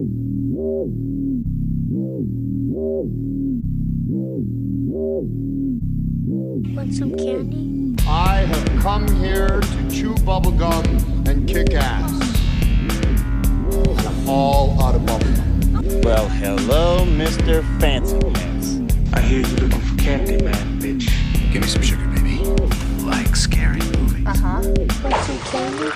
Want some candy? I have come here to chew bubblegum and kick ass. And I'm all out of bubblegum. Well, hello, Mr. Fancy Pants. I hear you looking for candy, man, bitch. Give me some sugar, baby. Like scary movies. Uh-huh. Want some candy?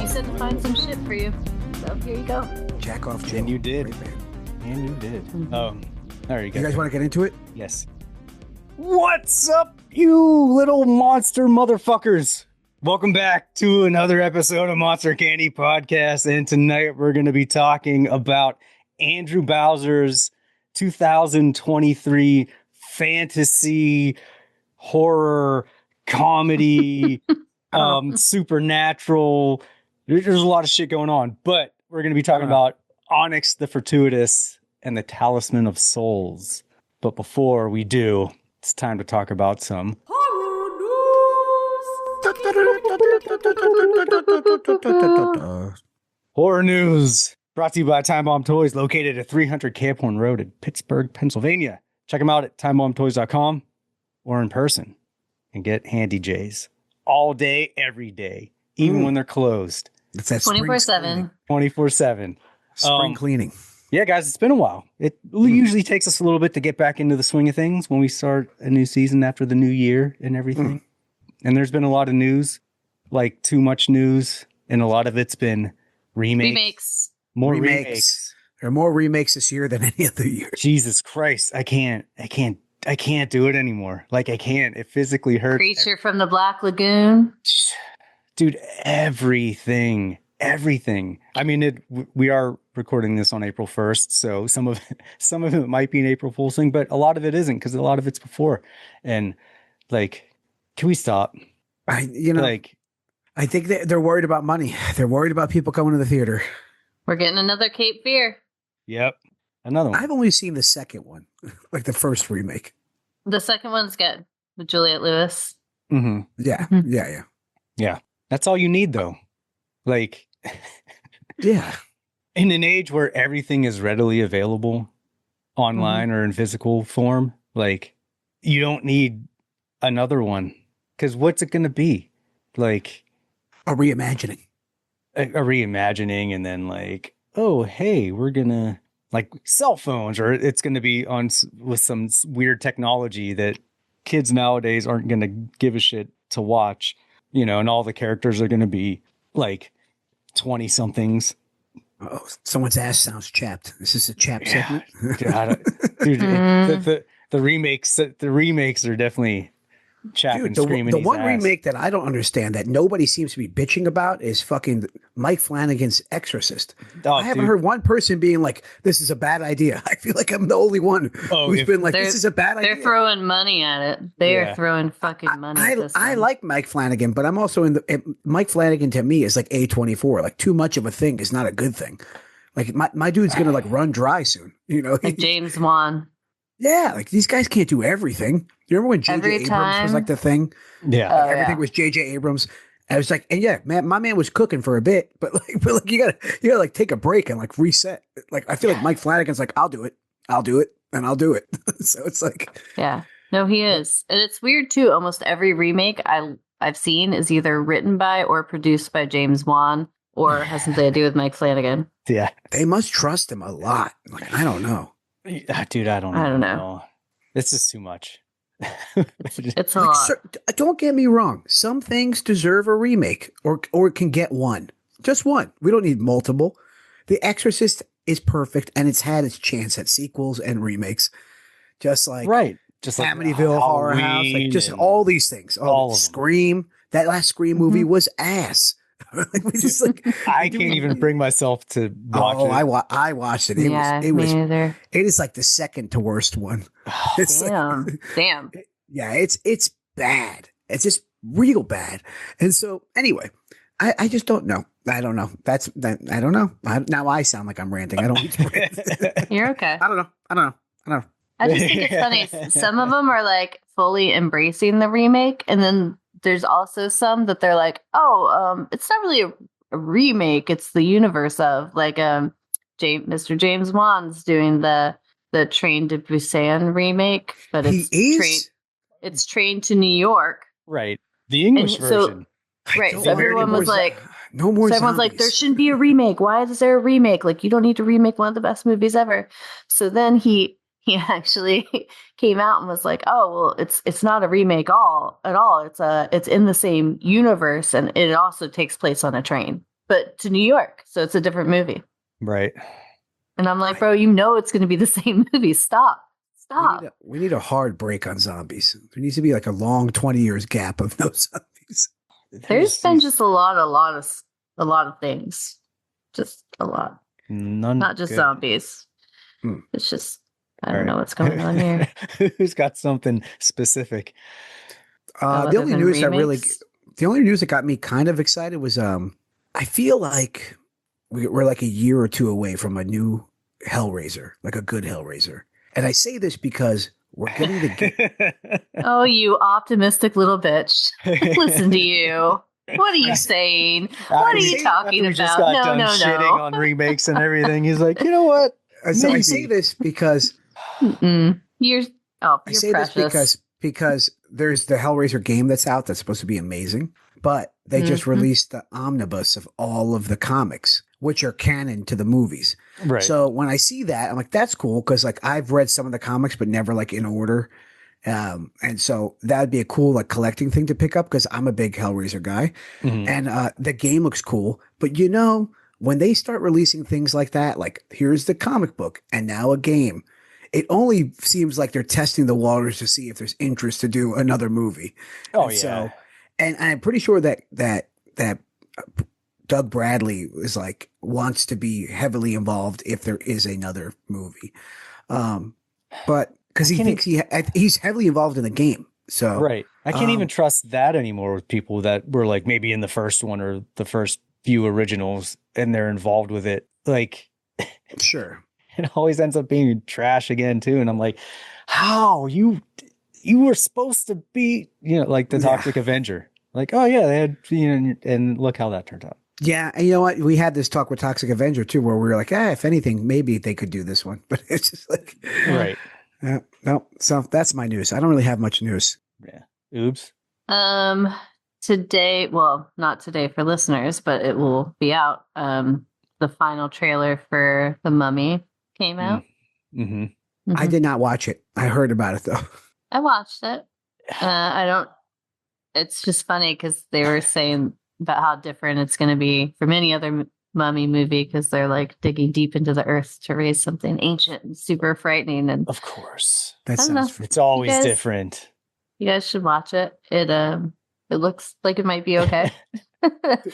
He said to find some shit for you. So here you go. Jack off, Joe. And you did. Great man. And you did. Mm-hmm. Oh, there you go. You guys want to get into it? Yes. What's up, you little monster motherfuckers? Welcome back to another episode of Monster Candy Podcast. And tonight we're going to be talking about Andrew Bowser's 2023 fantasy horror comedy, supernatural. There's a lot of shit going on, but we're going to be talking about Onyx the Fortuitous and the Talisman of Souls. But before we do, it's time to talk about some horror news. Brought to you by Time Bomb Toys, located at 300 Camp Horn Road in Pittsburgh, Pennsylvania. Check them out at timebombtoys.com or in person and get handy J's all day, every day, even when they're closed. It's that 24/7. 24/7. Spring cleaning. Yeah, guys, it's been a while. It usually takes us a little bit to get back into the swing of things when we start a new season after the new year and everything. And there's been a lot of news, like too much news, and a lot of it's been remakes. More remakes. There are more remakes this year than any other year. Jesus Christ, I can't do it anymore. Like I can't. It physically hurts. Creature from the Black Lagoon. Dude, everything. I mean, we are recording this on April 1st, so some of it might be an April Fool's thing, but a lot of it isn't because a lot of it's before. And like, can we stop? I think they're worried about money. They're worried about people coming to the theater. We're getting another Cape Fear. Yep, another one. I've only seen the second one, like the first remake. The second one's good with Juliette Lewis. Mm-hmm. Yeah. That's all you need, though. Like, yeah. In an age where everything is readily available online or in physical form, like, you don't need another one. Because what's it going to be? Like, a reimagining. A reimagining, and then like, oh, hey, we're going to, like, cell phones, or it's going to be on with some weird technology that kids nowadays aren't going to give a shit to watch, you know, and all the characters are going to be like 20 somethings. Oh, someone's ass sounds chapped. This is a chap segment. Dude, the remakes are definitely chapping, screaming. The one remake that I don't understand that nobody seems to be bitching about is fucking Mike Flanagan's Exorcist. I haven't heard one person being like, "This is a bad idea." I feel like I'm the only one who's been like, "This is a bad idea." They're throwing money at it. They are throwing fucking money. I like Mike Flanagan, but I'm also Mike Flanagan to me is like A24. Like too much of a thing is not a good thing. Like my dude's gonna like run dry soon. You know, like James Wan. Yeah, like these guys can't do everything. You remember when J.J. Abrams was like the thing? Yeah, everything was J.J. Abrams. I was like, and yeah, man, my man was cooking for a bit, but you gotta like take a break and like reset. Like I feel like Mike Flanagan's like, I'll do it, and I'll do it. So it's like, yeah, no, he is, and it's weird too. Almost every remake I've seen is either written by or produced by James Wan or has something to do with Mike Flanagan. Yeah, they must trust him a lot. Like I don't know. Dude, I don't know. It's just too much. It's a lot. Sir, don't get me wrong. Some things deserve a remake or can get one. Just one. We don't need multiple. The Exorcist is perfect and it's had its chance at sequels and remakes. Just like Amityville Horror House. Like just all these things. All Scream. That last Scream movie was ass. I can't even bring myself to watch it. I watched it. It is like the second to worst one. Damn. Yeah, it's bad. It's just real bad. And so anyway, I just don't know. I don't know. I don't know. Now I sound like I'm ranting. I don't need to rant. You're okay. I don't know. I just think it's funny. Some of them are like fully embracing the remake, and then there's also some that they're like, oh, it's not really a remake. It's the universe of like Mr. James Wan's doing the Train to Busan remake, but He is? it's Train to New York. Right. The English version. Right. don't So want any everyone more was like, no more so everyone's like, there zombies. shouldn't be a remake. Why is there a remake? Like, you don't need to remake one of the best movies ever. So then he actually came out and was like, oh, well, it's not a remake at all. It's in the same universe, and it also takes place on a train, but to New York. So it's a different movie. Right. And I'm like, bro, you know it's going to be the same movie. Stop. We need a hard break on zombies. There needs to be like a long 20 years gap of no zombies. There's been just a lot of things, just a lot. None. Not just good. zombies. It's just I don't know what's going on here. Who's got something specific? The only news that got me kind of excited was I feel like we're like a year or two away from a new Hellraiser, like a good Hellraiser. And I say this because we're getting the Oh, you optimistic little bitch. Listen to you. What are you saying? What are you talking Just about? got done shitting on remakes and everything. He's like, you know what? So I say this because You're precious. because there's the Hellraiser game that's out that's supposed to be amazing, but they just released the omnibus of all of the comics, which are canon to the movies. Right. So when I see that, I'm like, that's cool because like I've read some of the comics, but never like in order. And so that would be a cool like collecting thing to pick up because I'm a big Hellraiser guy, and the game looks cool. But you know, when they start releasing things like that, like here's the comic book and now a game, it only seems like they're testing the waters to see if there's interest to do another movie. Oh, and yeah. So, and I'm pretty sure that Doug Bradley is like wants to be heavily involved if there is another movie, but because he thinks he's heavily involved in the game. So right, I can't even trust that anymore with people that were like maybe in the first one or the first few originals and they're involved with it. Like, sure. It always ends up being trash again too. And I'm like, how you were supposed to be, like the Toxic Avenger. Like, oh yeah, they had, and look how that turned out. Yeah, and you know what? We had this talk with Toxic Avenger too, where we were like, if anything, maybe they could do this one. But it's just like, right. No. So that's my news. I don't really have much news. Yeah. Oops. Today, well, not today for listeners, but it will be out. The final trailer for The Mummy came out. I did not watch it. I heard about it though. I watched it. It's just funny because they were saying about how different it's going to be from any other mummy movie because they're like digging deep into the earth to raise something ancient and super frightening. And of course, it's always different. You guys should watch it. It looks like it might be okay.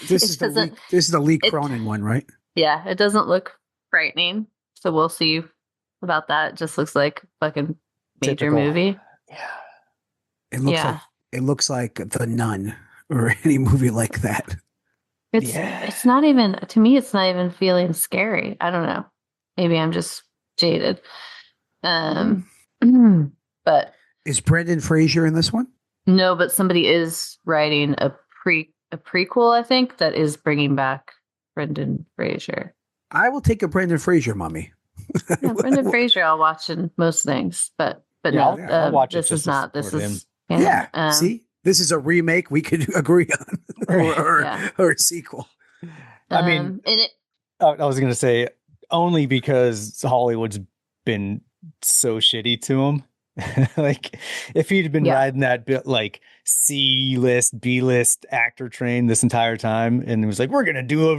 This is the Lee Cronin one, right? Yeah, it doesn't look frightening, so we'll see about that. It just looks like fucking major movie. Yeah, it looks like The Nun or any movie like that. It's not even, to me, it's not even feeling scary. I don't know. Maybe I'm just jaded. But is Brendan Fraser in this one? No, but somebody is writing a prequel, I think, that is bringing back Brendan Fraser. I will take a Brendan Fraser mummy. Yeah, Brendan Fraser, I'll watch in most things, but yeah, no, I'll watch this it is not. This is see, this is a remake we could agree on, or a sequel. I mean, I was going to say only because Hollywood's been so shitty to him. Like, if he'd been riding that bit like C-list, B-list actor train this entire time, and it was like, we're going to do a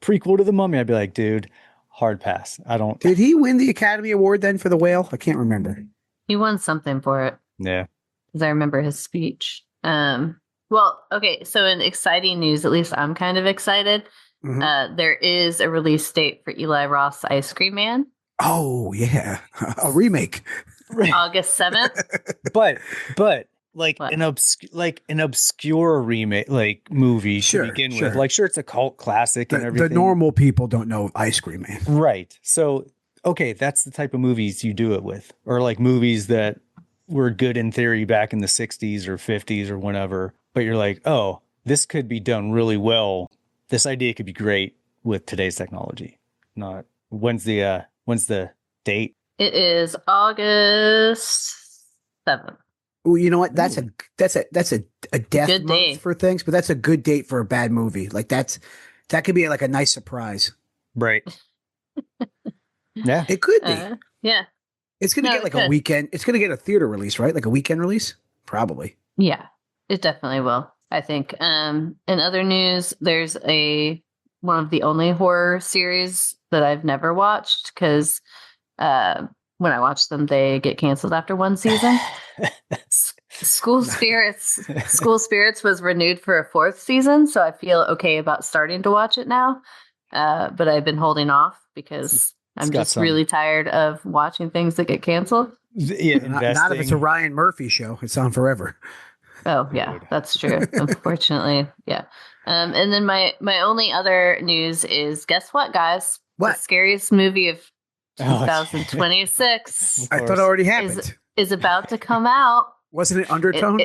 prequel to The Mummy, I'd be like, dude, hard pass. I don't. Did he win the Academy Award then for The Whale? I can't remember. He won something for it. Yeah. Because I remember his speech. Well, okay. So in exciting news, at least I'm kind of excited. There is a release date for Eli Roth's Ice Cream Man. Oh yeah, a remake. August 7th. but like an obscure remake, like movie to begin with. Like, sure, it's a cult classic and everything. The normal people don't know Ice Cream Man, right? So, okay, that's the type of movies you do it with, or like movies that were good in theory back in the 60s or 50s or whenever, but you're like, oh, this could be done really well. This idea could be great with today's technology. Not when's the date? It is August 7th. Well, you know what? That's a death Good month day. for things, but that's a good date for a bad movie. Like that could be like a nice surprise. Right. Yeah. It could be. Yeah. It's gonna No, get it like could. a weekend. It's gonna get a theater release, right? Like a weekend release, probably. Yeah, it definitely will, I think. In other news, there's one of the only horror series that I've never watched because when I watch them, they get canceled after one season. School Spirits was renewed for a fourth season, so I feel okay about starting to watch it now. But I've been holding off because I'm got just some- really tired of watching things that get canceled. Yeah, Not if it's a Ryan Murphy show. It's on forever. Oh yeah, that's true. Unfortunately, yeah. And then my only other news is, guess what, guys? What? The scariest movie of Oh, 2026 I thought it already happened. is about to come out. Wasn't it Undertone?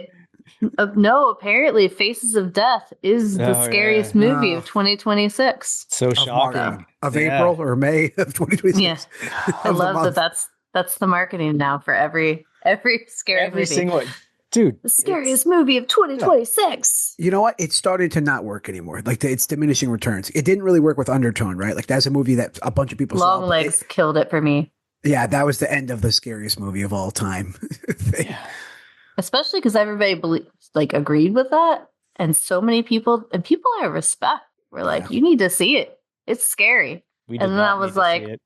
No, apparently, Faces of Death is the Oh, scariest yeah. movie Oh. of 2026. so Of shocking. March, of Yeah. April or May of 2026. Yeah, I Of the love month. that's the marketing now for every scary Every movie. single dude. The scariest movie of 2026. You know what? It's starting to not work anymore. Like it's diminishing returns. It didn't really work with Undertone, right? Like that's a movie that a bunch of people saw. Long but Legs killed it for me. yeah, that was the end of the scariest movie of all time. Especially because everybody agreed with that, and so many people I respect were like, "You need to see it. It's scary." We And did then I not was need to like- see it.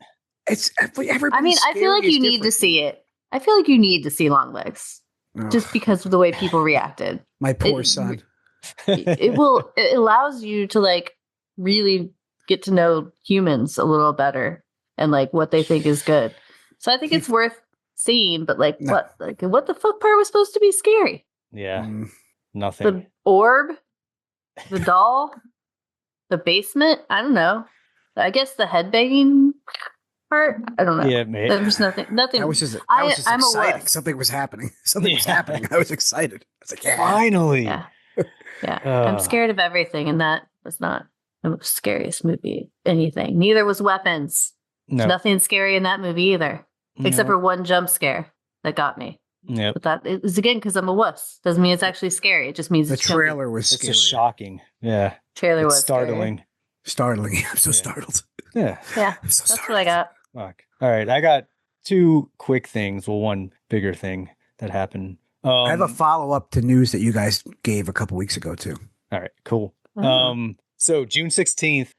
It's everybody. I mean, I feel like you need to see it. I feel like you need to see Long Legs just because of the way people reacted. My poor it- son. It allows you to really get to know humans a little better and what they think is good. So I think it's worth seeing. But No. what the fuck part was supposed to be scary? Yeah. Mm. Nothing. The orb, the doll, the basement. I don't know. I guess the headbanging part. I don't know. Yeah, mate. There was nothing. That was just I'm a exciting. wuss. Something was happening. Something was Yeah. happening. I was excited. I was like, yeah. Finally. Yeah. Yeah. Ugh. I'm scared of everything, and that was not the scariest movie. Anything. Neither was Weapons. No. Nothing scary in that movie either, except for one jump scare that got me. Yep. But that is again because I'm a wuss. Doesn't mean it's actually scary. It just means The it's jumpy. trailer was It's scary. just shocking. Yeah. Trailer It's was scary. startling. Startling. I'm so Yeah. startled. Yeah. Yeah, I'm so that's what I got. Fuck. All right. I got two quick things. Well, one bigger thing that happened. I have a follow up to news that you guys gave a couple weeks ago too. All right, cool. Oh. So June 16th,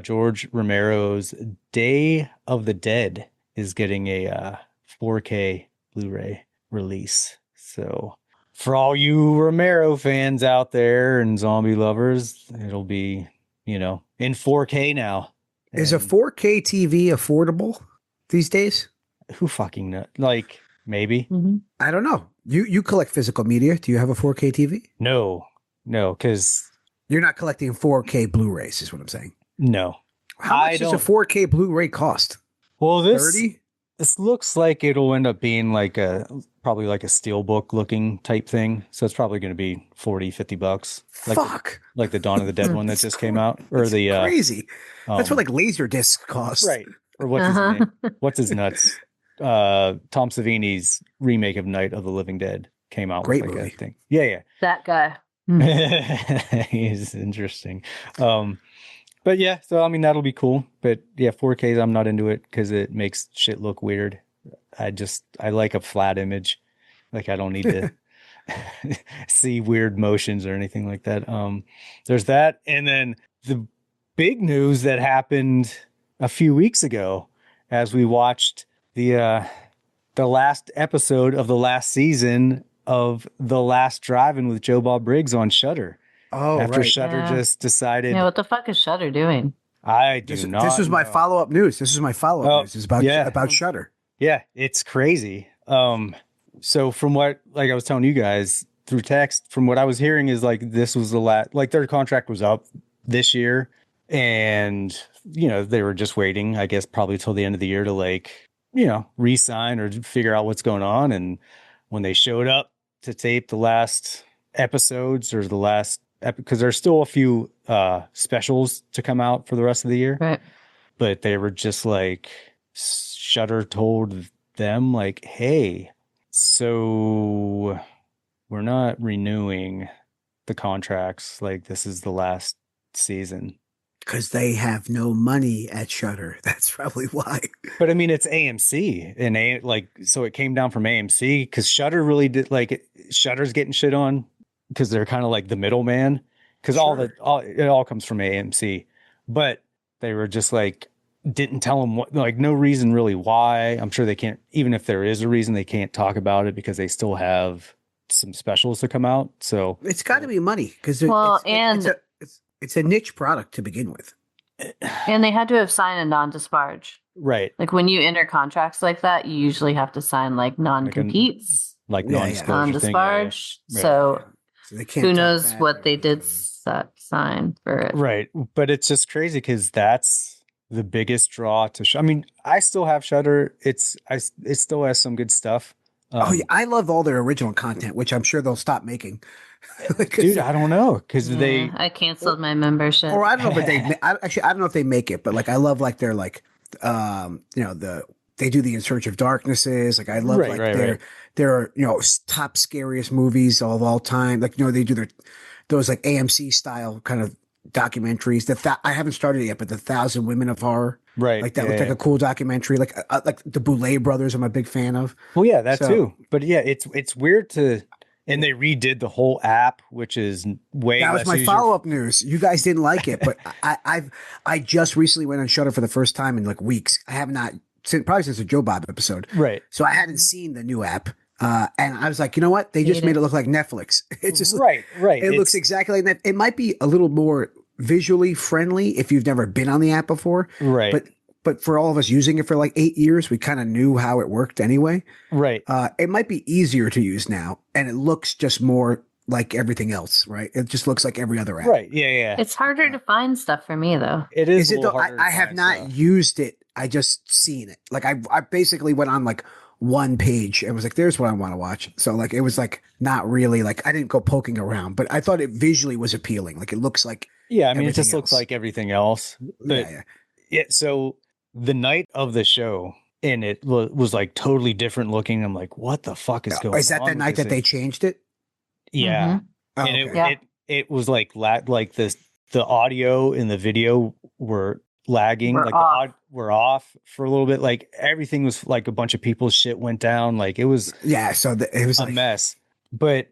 George Romero's Day of the Dead is getting a 4K Blu-ray release. So for all you Romero fans out there and zombie lovers, it'll be, in 4K now. Is a And 4K TV affordable these days? who fucking know? Maybe. Mhm. I don't know. You collect physical media. Do you have a 4K TV? No, because You're not collecting 4K Blu-rays, is what I'm saying. no. How I much does a don't- 4K Blu-ray cost? Well, 30? This looks like it'll end up being probably like a steelbook looking type thing. So it's probably going to be $40-$50. Fuck. Like the Dawn of the Dead one that That's just came out, or That's the crazy. That's what um, laser discs cost. right, or what's his name? What's his nuts? Tom Savini's remake of Night of the Living Dead came out. Great with movie. a thing. Yeah, That guy. yeah. He's interesting. But yeah, so I mean that'll be cool. But yeah, 4K, I'm not into it because it makes shit look weird. I like a flat image. Like I don't need to see weird motions or anything like that. There's that, and then the big news that happened a few weeks ago as we watched the last episode of the last season of The Last Drive-In with Joe Bob Briggs on Shudder. Oh, After right. Shudder Yeah. just decided, Yeah, what the fuck is Shudder doing? I do This not. was my know. follow-up news. This is my follow-up Oh, news. It's about yeah. about Shudder. Yeah, it's crazy. So from what I was telling you guys through text, from what I was hearing is this was the last, their contract was up this year, and they were just waiting, I guess, probably till the end of the year to re-sign or figure out what's going on. And when they showed up to tape the last episodes or the last because there's still a few specials to come out for the rest of the year. Right. But they were just like, Shudder told them like, hey, so we're not renewing the contracts. Like, this is the last season. Because they have no money at Shudder. That's probably why. But I mean, it's AMC and so it came down from AMC because Shudder really did Shudder's getting shit on because they're kind of like the middleman because it all comes from AMC, but they were just like, didn't tell them what, like no reason really why. I'm sure they can't, even if there is a reason, they can't talk about it because they still have some specials to come out. So it's got to be money because it's a niche product to begin with. And they had to have signed a non-disparage. Right. Like when you enter contracts like that, you usually have to sign like non-competes, like non-disparage. Yeah. So they can't who knows what they did sign for it. Right. But it's just crazy because that's the biggest draw to I mean, I still have Shudder. It still has some good stuff. I love all their original content, which I'm sure they'll stop making. Dude, I don't know because I canceled my membership. Or I don't know, but I don't know if they make it, but like I love like their like they do the In Search of Darknesses. Like I love their top scariest movies of all time. Like they do those like AMC style kind of documentaries. I haven't started it yet, but the 1,000 Women of Horror. Right. Like that looked like a cool documentary. Like the Boulet brothers, I'm a big fan of. Well, yeah, that too. But yeah, it's weird and they redid the whole app, which is way. That was my follow-up news. You guys didn't like it, but I just recently went on Shudder for the first time in like weeks. I have not probably since the Joe Bob episode. Right. So I hadn't seen the new app. And I was like, you know what? They just made it look like Netflix. It's just right. It looks exactly like that. It might be a little more visually friendly if you've never been on the app before. Right. But for all of us using it for like 8 years, we kind of knew how it worked anyway. Right. It might be easier to use now, and it looks just more like everything else, right? It just looks like every other app. Right. Yeah. It's harder to find stuff for me though. It is. Is it though? I have not used it. I just seen it. Like I basically went on like one page and was like, there's what I want to watch. So like it was like not really like I didn't go poking around, but I thought it visually was appealing. Like it looks like I mean it just looks like everything else. But yeah. So the night of the show and it was like totally different looking. I'm like, what the fuck is going on? Is that the night that they changed it? Yeah. Mm-hmm. And it was like the audio and the video were lagging. We're off for a little bit. Like everything was like a bunch of people's shit went down. Like it was it was a mess. But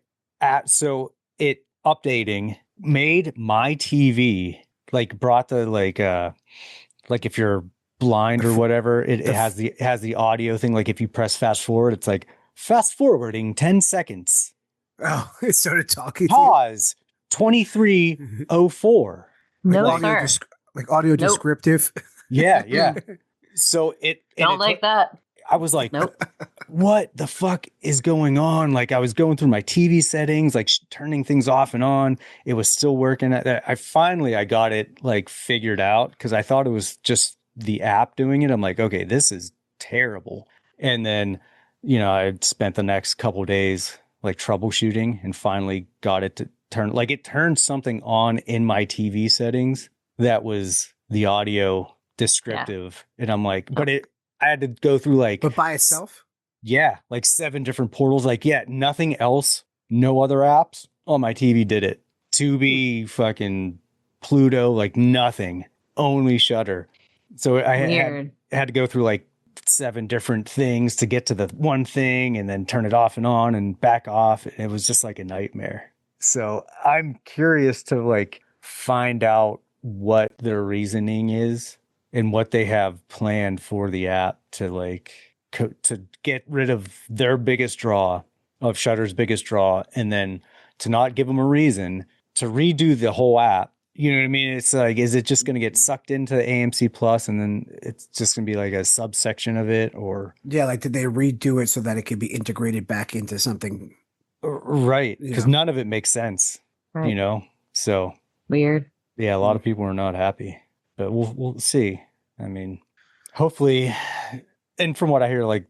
so it updating made my TV like brought the like if you're blind or whatever, it has the audio thing. Like if you press fast forward, it's like fast forwarding 10 seconds. Oh, it started talking. Pause 23:04. No, like audio descriptive. Yeah. So don't like that. I was like, nope. What the fuck is going on? Like I was going through my TV settings, like turning things off and on. It was still working. I got it like figured out because I thought it was just the app doing it. I'm like, okay, this is terrible. And then, I spent the next couple of days like troubleshooting and finally got it to turn, like it turned something on in my TV settings that was the audio descriptive. Yeah. And I'm like, I had to go through but by itself? Yeah. Like 7 different portals. Like, nothing else. No other apps on my TV did it. Tubi, fucking Pluto, like nothing. Only Shudder. So I had to go through like 7 different things to get to the one thing and then turn it off and on and back off. It was just like a nightmare. So I'm curious to like find out what their reasoning is and what they have planned for the app to like to get rid of their biggest draw, of Shudder's biggest draw, and then to not give them a reason to redo the whole app. You know what I mean? It's like, is it just going to get sucked into AMC Plus and then it's just going to be like a subsection of it? Or like did they redo it so that it could be integrated back into something? Right, because none of it makes sense. Right. So weird. Yeah, a lot of people are not happy. But we'll see. I mean, hopefully, and from what I hear, like,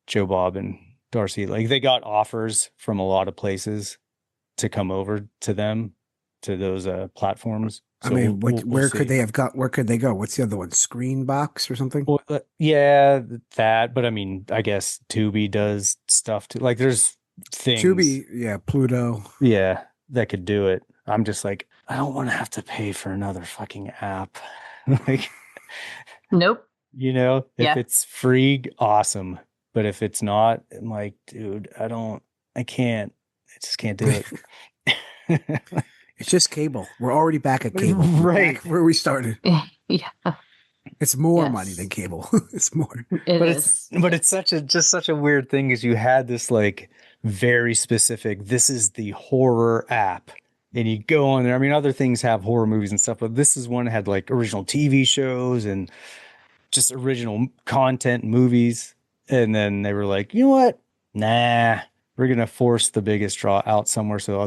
Joe Bob and Darcy. Like they got offers from a lot of places to come over to them, to those platforms. I So mean, we'll where could see. they have got? Where could they go? What's the other one? Screenbox or something? Well, yeah, that. But I mean, I guess Tubi does stuff too. Like there's things. Tubi, yeah, Pluto. Yeah, that could do it. I'm just like, I don't want to have to pay for another fucking app. Like, Nope. you know, if Yeah. it's free, awesome. But if it's not, I'm like, dude, I just can't do it. It's just cable. We're already back at cable. Right. Back where we started. Yeah. It's more Yes. money than cable. It's more. It's such a weird thing is you had this like very specific, this is the horror app. And you go on there. I mean, other things have horror movies and stuff, but this is one that had like original TV shows and just original content movies. And then they were like, you know what? Nah, we're going to force the biggest draw out somewhere. So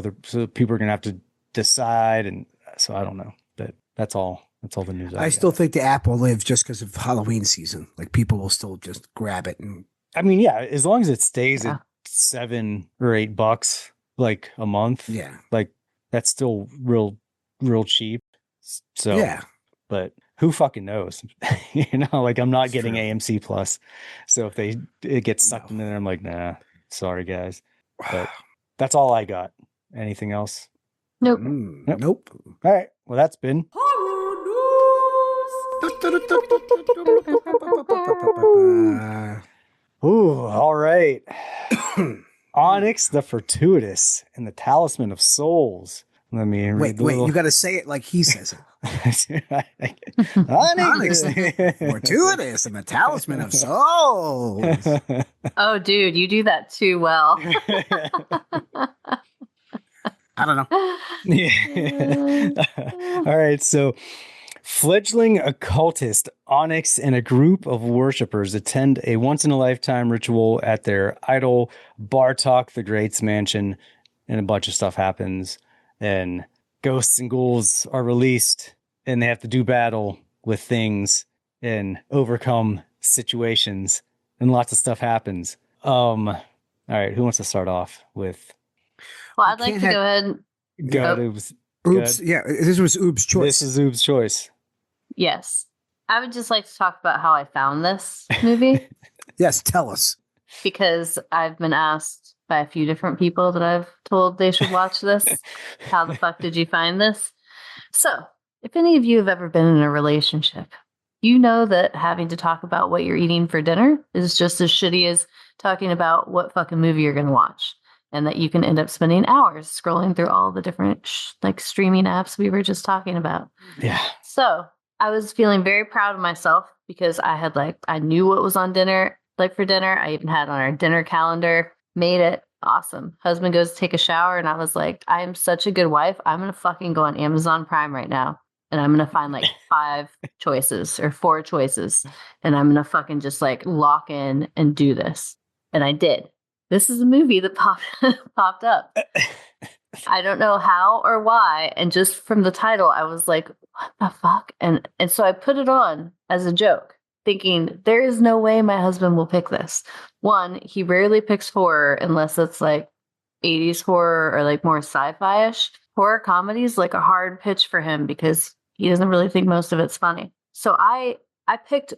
people are going to have to decide. And so I don't know, but that's all the news. I still think the app will live just because of Halloween season. Like people will still just grab it. And I mean, yeah, as long as it stays at $7 or $8 like a month. Yeah. Like that's still real cheap. So, yeah. But who fucking knows? You know, like I'm not It's getting true. AMC Plus. So if it gets sucked in there, I'm like, nah, sorry guys. But that's all I got. Anything else? Nope. Nope. All right. Well, that's been Ooh, all right. Onyx the Fortuitous and the Talisman of Souls. Let me read Wait, you got to say it like he says it. Onyx the Fortuitous and the Talisman of Souls. Oh, dude, you do that too well. I don't know. All right, so fledgling occultist Onyx and a group of worshippers attend a once-in-a-lifetime ritual at their idol Bartok the Great's mansion, and a bunch of stuff happens, and ghosts and ghouls are released, and they have to do battle with things and overcome situations, and lots of stuff happens. All right, who wants to start off with? Well, I'd like to go ahead. Oops. Yeah, this was Oob's choice. This is Oob's choice. Yes. I would just like to talk about how I found this movie. Yes, tell us. Because I've been asked by a few different people that I've told they should watch this. How the fuck did you find this? So, if any of you have ever been in a relationship, you know that having to talk about what you're eating for dinner is just as shitty as talking about what fucking movie you're going to watch. And that you can end up spending hours scrolling through all the different streaming apps we were just talking about. Yeah. So I was feeling very proud of myself because I knew what was on dinner, for dinner. I even had it on our dinner calendar, made it awesome. Husband goes to take a shower and I was like, I am such a good wife. I'm going to fucking go on Amazon Prime right now. And I'm going to find 5 choices or 4 choices. And I'm going to fucking just lock in and do this. And I did. This is a movie that popped up. I don't know how or why. And just from the title, I was like, what the fuck? And so I put it on as a joke, thinking there is no way my husband will pick this. One, he rarely picks horror unless it's 80s horror or more sci-fi-ish. Horror comedies a hard pitch for him because he doesn't really think most of it's funny. So I picked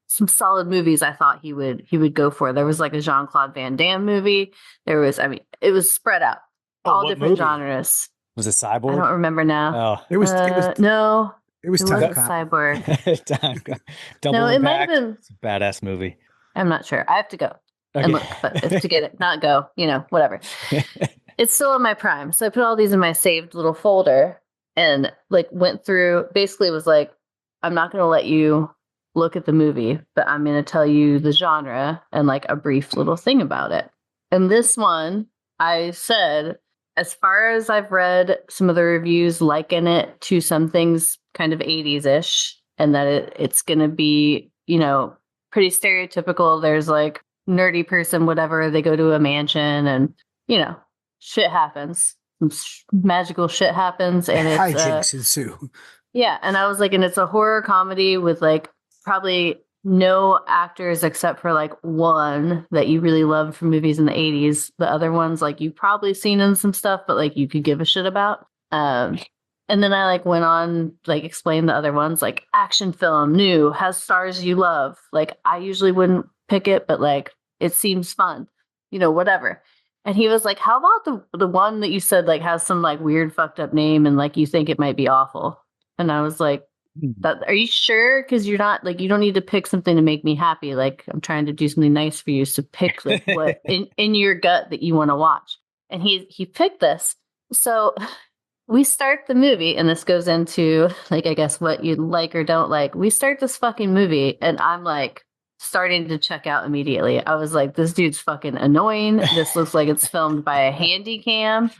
some solid movies I thought he would go for. There was a Jean-Claude Van Damme movie. There was, it was spread out. All different movie? genres. Was it Cyborg? I don't remember now. Oh. It was no. It was wasn't Time Cop. Cyborg. Double No, it might Impact. have been. It's a badass movie. I'm not sure. I have to go and Okay. look, but if to get it, not go, whatever. It's still in my prime. So I put all these in my saved little folder and went through, basically was I'm not going to let you look at the movie, but I'm going to tell you the genre and a brief little thing about it. And this one, I said, as far as I've read some of the reviews, liken it to some things kind of 80s-ish, and that it's going to be, pretty stereotypical. There's nerdy person, whatever. They go to a mansion and, shit happens. Some magical shit happens. And it's hijinks ensue. yeah. And I was and it's a horror comedy with probably no actors except for like one that you really loved from movies in the 80s. The other ones, like you've probably seen in some stuff, but like you could give a shit about. And then I like went on, like explained the other ones, like action film, new, has stars you love. Like I usually wouldn't pick it, but like it seems fun, whatever. And he was like, how about the one that you said like has some like weird fucked up name and like you think it might be awful? And I was like, are you sure? Because you're not like, you don't need to pick something to make me happy. Like I'm trying to do something nice for you. So pick like what in your gut that you want to watch. And he picked this. So we start the movie, and this goes into like, I guess what you like or don't like. We start this fucking movie and I'm like starting to check out immediately. I was like, this dude's fucking annoying. This looks like it's filmed by a handy cam.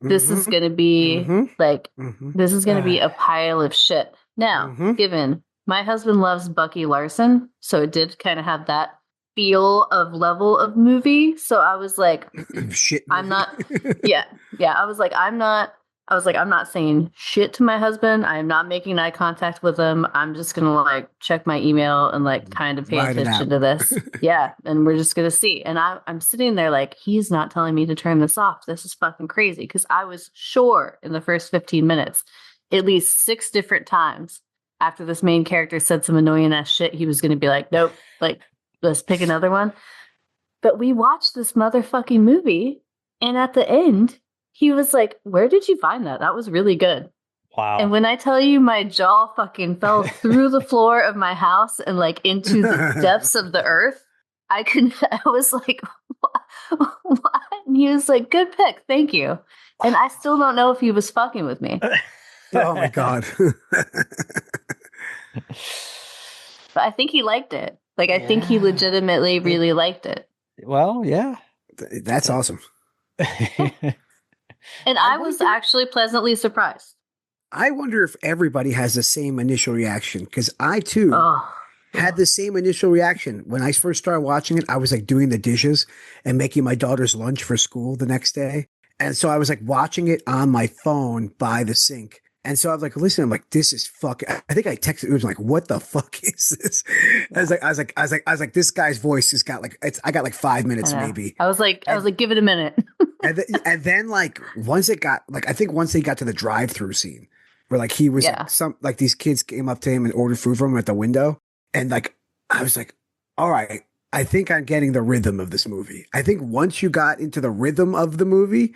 This is going to be this is going to be a pile of shit. Now, given my husband loves Bucky Larson, so it did kind of have that feel of level of movie. So I was like, shit. I'm not, yeah. I was like, I'm not saying shit to my husband. I am not making eye contact with him. I'm just going to like check my email and like kind of pay attention to this. Yeah. And we're just going to see. And I'm sitting there like, he's not telling me to turn this off. This is fucking crazy. Cause I was sure in the first 15 minutes, at least 6 different times after this main character said some annoying ass shit, he was going to be like, nope, like let's pick another one. But we watched this motherfucking movie. And at the end, he was like, where did you find that? That was really good. Wow. And when I tell you my jaw fucking fell through the floor of my house and like into the depths of the earth, I was like, what? And he was like, good pick. Thank you. And I still don't know if he was fucking with me. Oh my God. But I think he liked it. Like, I think he legitimately really liked it. Well, yeah. That's awesome. And I was actually pleasantly surprised. I wonder if everybody has the same initial reaction, because I too had the same initial reaction. When I first started watching it, I was like doing the dishes and making my daughter's lunch for school the next day. And so I was like watching it on my phone by the sink. And so I was like, listen, I'm like, this is fucking, I think I texted, it was like, what the fuck is this? I was like, this guy's voice has got like, I got like 5 minutes maybe. I was like, give it a minute. and then like, once they got to the drive-through scene where like he was like these kids came up to him and ordered food from him at the window. And like, I was like, all right, I think I'm getting the rhythm of this movie. I think once you got into the rhythm of the movie,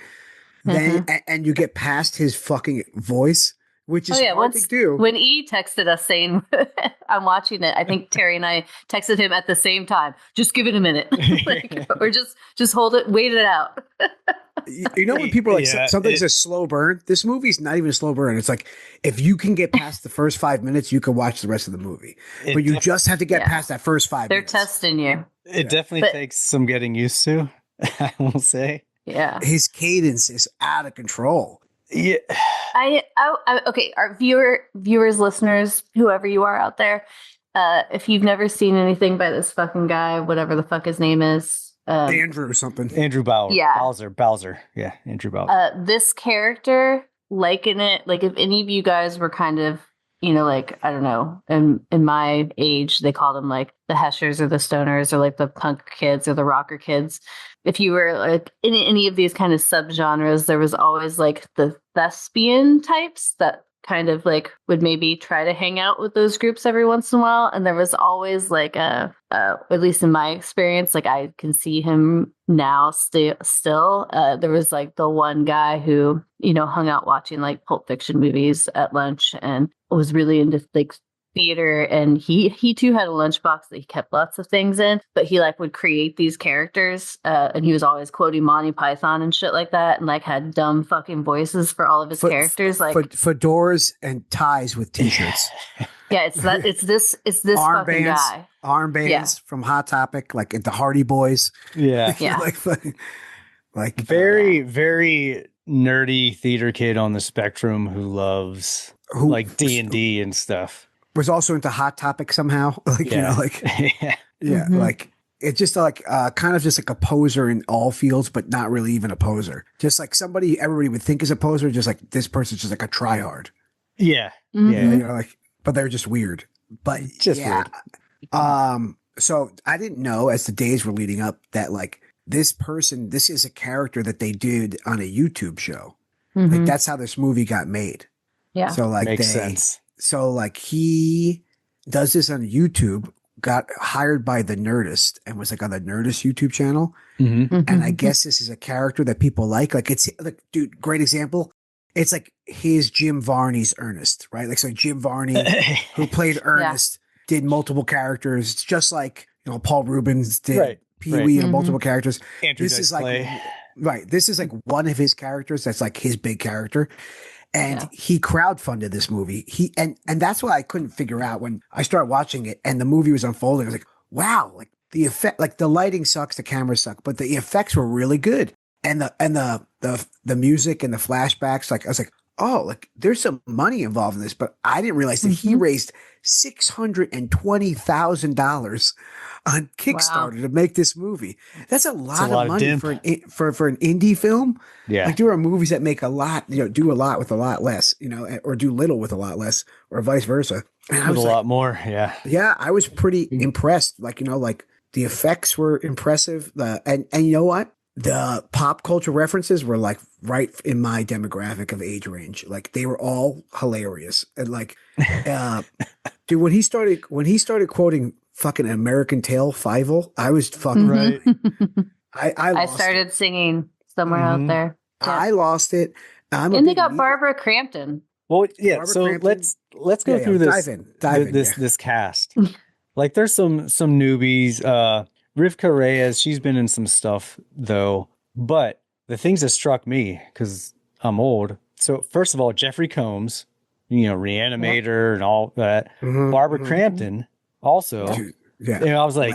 then and you get past his fucking voice, which is hard to do. When E texted us saying, I'm watching it, I think Terry and I texted him at the same time. Just give it a minute. Or just hold it, wait it out. You know when people are like, something's a slow burn? This movie's not even a slow burn. It's like, if you can get past the first 5 minutes, you can watch the rest of the movie. But you just have to get past that first 5 minutes. They're testing you. It definitely takes some getting used to, I will say. Yeah. His cadence is out of control. Yeah. Okay, our viewers, listeners, whoever you are out there, if you've never seen anything by this fucking guy, whatever the fuck his name is, Andrew or something. Andrew Bauer. Yeah. Bowser. Yeah, Andrew Bauer. This character, like in it, like if any of you guys were kind of, like, I don't know, in my age, they called them like the Heshers or the Stoners or like the punk kids or the rocker kids. If you were like in any of these kind of subgenres, there was always like the thespian types that kind of like would maybe try to hang out with those groups every once in a while. And there was always like at least in my experience, like I can see him now still. There was like the one guy who, hung out watching like Pulp Fiction movies at lunch and was really into like theater, and he too had a lunchbox that he kept lots of things in, but he like would create these characters and he was always quoting Monty Python and shit like that, and like had dumb fucking voices for all of his characters, like fedoras and ties with t-shirts. Yeah, it's this fucking guy. Armbands from Hot Topic, like the Hardy Boys. Yeah. Yeah. like very, very nerdy theater kid on the spectrum who loves like D&D and stuff. Was also into Hot Topic somehow. Like it's just like kind of just like a poser in all fields, but not really even a poser. Just like somebody everybody would think is a poser, just like this person's just like a tryhard. Yeah. Mm-hmm. Yeah. Like, but they're just weird. But Just yeah. weird. So I didn't know as the days were leading up that like this is a character that they did on a YouTube show. Like Mhm. that's how this movie got made. Yeah. So like Makes sense. so like he does this on YouTube, got hired by the Nerdist and was like on the Nerdist YouTube channel. Mm-hmm. And I guess this is a character that people like. Like it's like, dude, great example. It's like his Jim Varney's Ernest, right? Like so Jim Varney, who played Ernest, did multiple characters. It's just like, you know, Paul Rubens did Right, Pee-wee right. and multiple characters. Andrew This Dice is like Clay. right. This is like one of his characters that's like his big character. And Yeah. he crowdfunded this movie. And that's what I couldn't figure out when I started watching it and the movie was unfolding. I was like, wow, like the effect, like the lighting sucks, the camera sucked, but the effects were really good. And the music and the flashbacks, like I was like, oh, like there's some money involved in this, but I didn't realize that he raised $620,000 on Kickstarter to make this movie. That's a lot of money for an indie film. Yeah. Like there are movies that make a lot, you know, do a lot with a lot less, you know, or do little with a lot less, or vice versa. And I With was a like, lot more. Yeah. yeah, I was pretty impressed. Like, you know, like the effects were impressive. And you know what? The pop culture references were like right in my demographic of age range. Like they were all hilarious. And like, dude, when he started quoting fucking American Tail Fievel, I was fucking Right. I lost started singing somewhere out there. it. I lost it. And they got Barbara Crampton. Well, yeah. Barbara So Crampton. let's go through this. Dive in. This cast. Like there's some newbies. Rivka Reyes, she's been in some stuff though. But the things that struck me, because I'm old. So first of all, Jeffrey Combs, you know, Reanimator and all that. Barbara Crampton also. Dude, yeah. And I was like,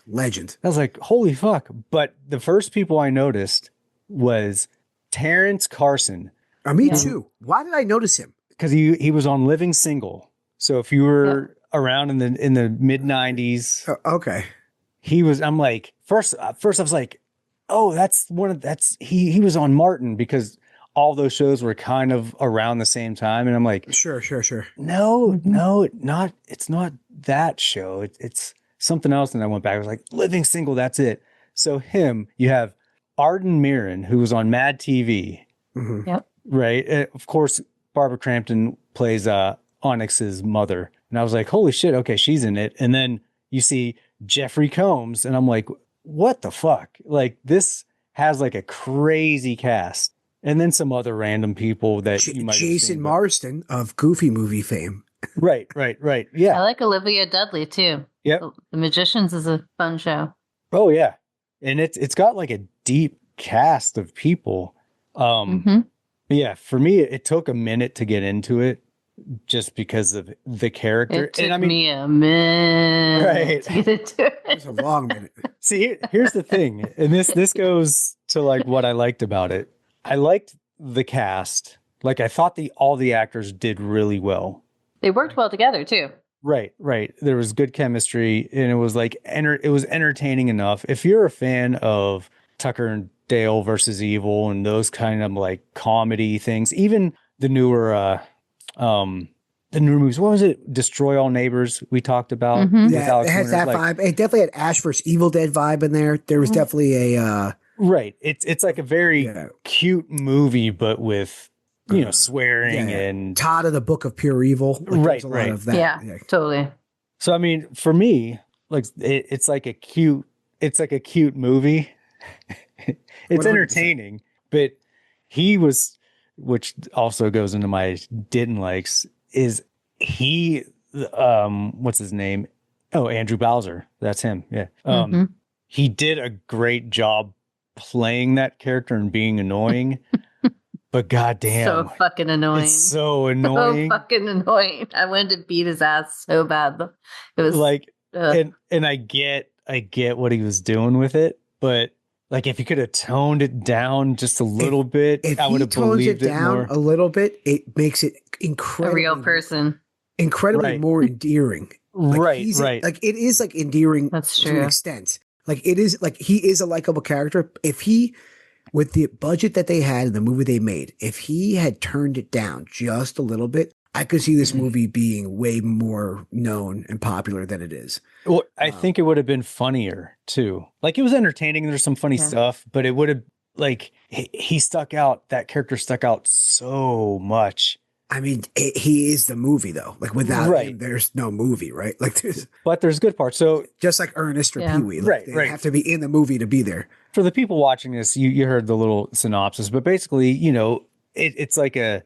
legend. I was like, holy fuck. But the first people I noticed was Terrence Carson. Me too. Why did I notice him? Because he was on Living Single. So if you were around in the mid 90s, okay. he was. I'm like first I was like, oh, he was on Martin, because all those shows were kind of around the same time, and I'm like, sure. No, it's not that show. It's something else. And I went back. I was like, Living Single. That's it. So you have Arden Mirren, who was on Mad TV. Yep. Right. Of course, Barbara Crampton plays Onyx's mother. And I was like, holy shit, okay, she's in it. And then you see Jeffrey Combs, and I'm like, what the fuck? Like, this has like a crazy cast. And then some other random people that you might have Jason seen, Marsden of Goofy movie fame. Right. Yeah. I like Olivia Dudley too. Yep. The Magicians is a fun show. Oh yeah. And it's got like a deep cast of people. Yeah, for me, it took a minute to get into it just because of the character. It took me a minute to get into it. It's a long minute. See, here's the thing. And this goes to like what I liked about it. I liked the cast. Like I thought all the actors did really well. They worked well together too. Right. There was good chemistry, and it was like it was entertaining enough. If you're a fan of Tucker and Dale versus Evil and those kind of like comedy things, even the newer movies, what was it? Destroy All Neighbors we talked about. Yeah, it has that vibe. It definitely had Ash vs. Evil Dead vibe in there. There was definitely a right. It's like a very cute movie, but with swearing and Todd of the Book of Pure Evil. Like, a lot of that. Yeah, totally. So I mean, for me, like it's like a cute movie. It's 100%. Entertaining, but he was, which also goes into my didn't likes, is what's his name? Oh, Andrew Bowser. That's him. Yeah. He did a great job playing that character and being annoying. But goddamn, so fucking annoying. It's so annoying. So fucking annoying. I wanted to beat his ass so bad. It was like, and I get what he was doing with it, but like if he could have toned it down just a little bit, I would have believed it down more. A little bit. It makes it incredibly a real person, incredibly more endearing. Like right. Like it is like endearing. That's true. To an extent. Like it is like he is a likable character. If he, with the budget that they had in the movie they made, if he had turned it down just a little bit, I could see this movie being way more known and popular than it is. Well, I think it would have been funnier too. Like it was entertaining. There's some funny stuff, but it would have like he stuck out. That character stuck out so much. I mean, he is the movie though. Like without him, there's no movie, right? Like but there's good parts. So just like Ernest or Pee Wee, like, they have to be in the movie to be there. For the people watching this, you heard the little synopsis, but basically, you know, it's like a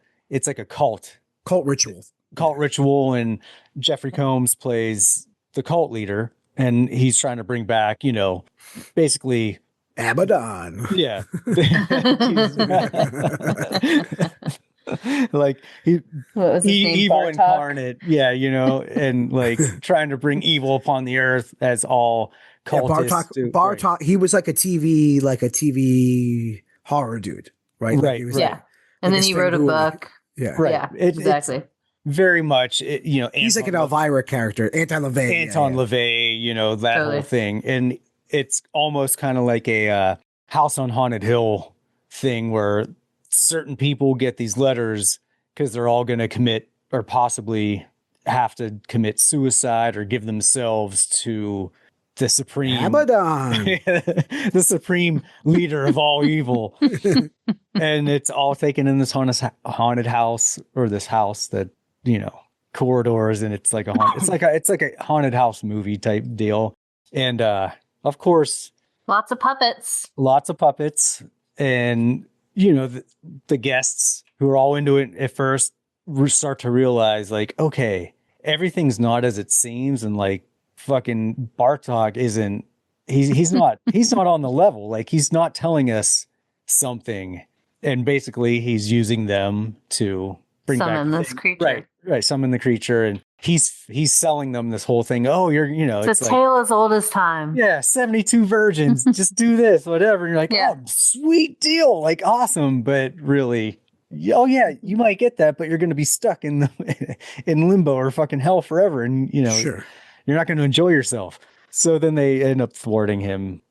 cult ritual, and Jeffrey Combs plays the cult leader, and he's trying to bring back, you know, basically Abaddon. Yeah. Like evil incarnate. Yeah, you know, and like trying to bring evil upon the earth as all cultists. Yeah, Bartok, he was like a TV horror dude, right? Right. Like he was and then he wrote a book. Yeah. Right. Yeah, exactly. It's very much, you know, he's like an Elvira character, Anton LaVey. You know, that whole thing. And it's almost kind of like a House on Haunted Hill thing where certain people get these letters because they're all going to commit or possibly have to commit suicide or give themselves to the supreme Abaddon, the supreme leader of all evil. And it's all taken in this haunted house, or this house that, you know, corridors, and it's like it's like a haunted house movie type deal. And of course, lots of puppets, and you know, the guests who are all into it at first start to realize, like, okay, everything's not as it seems, and like fucking Bartok isn't. He's not on the level. Like, he's not telling us something, and basically he's using them to bring summon back this creature. Right, summon the creature, and he's selling them this whole thing. Oh, it's a tale as old as time. Yeah, 72 virgins. Just do this, whatever. And you're like, oh, sweet deal, like awesome. But really, oh yeah, you might get that, but you're going to be stuck in limbo or fucking hell forever, and you know, sure, you're not going to enjoy yourself. So then they end up thwarting him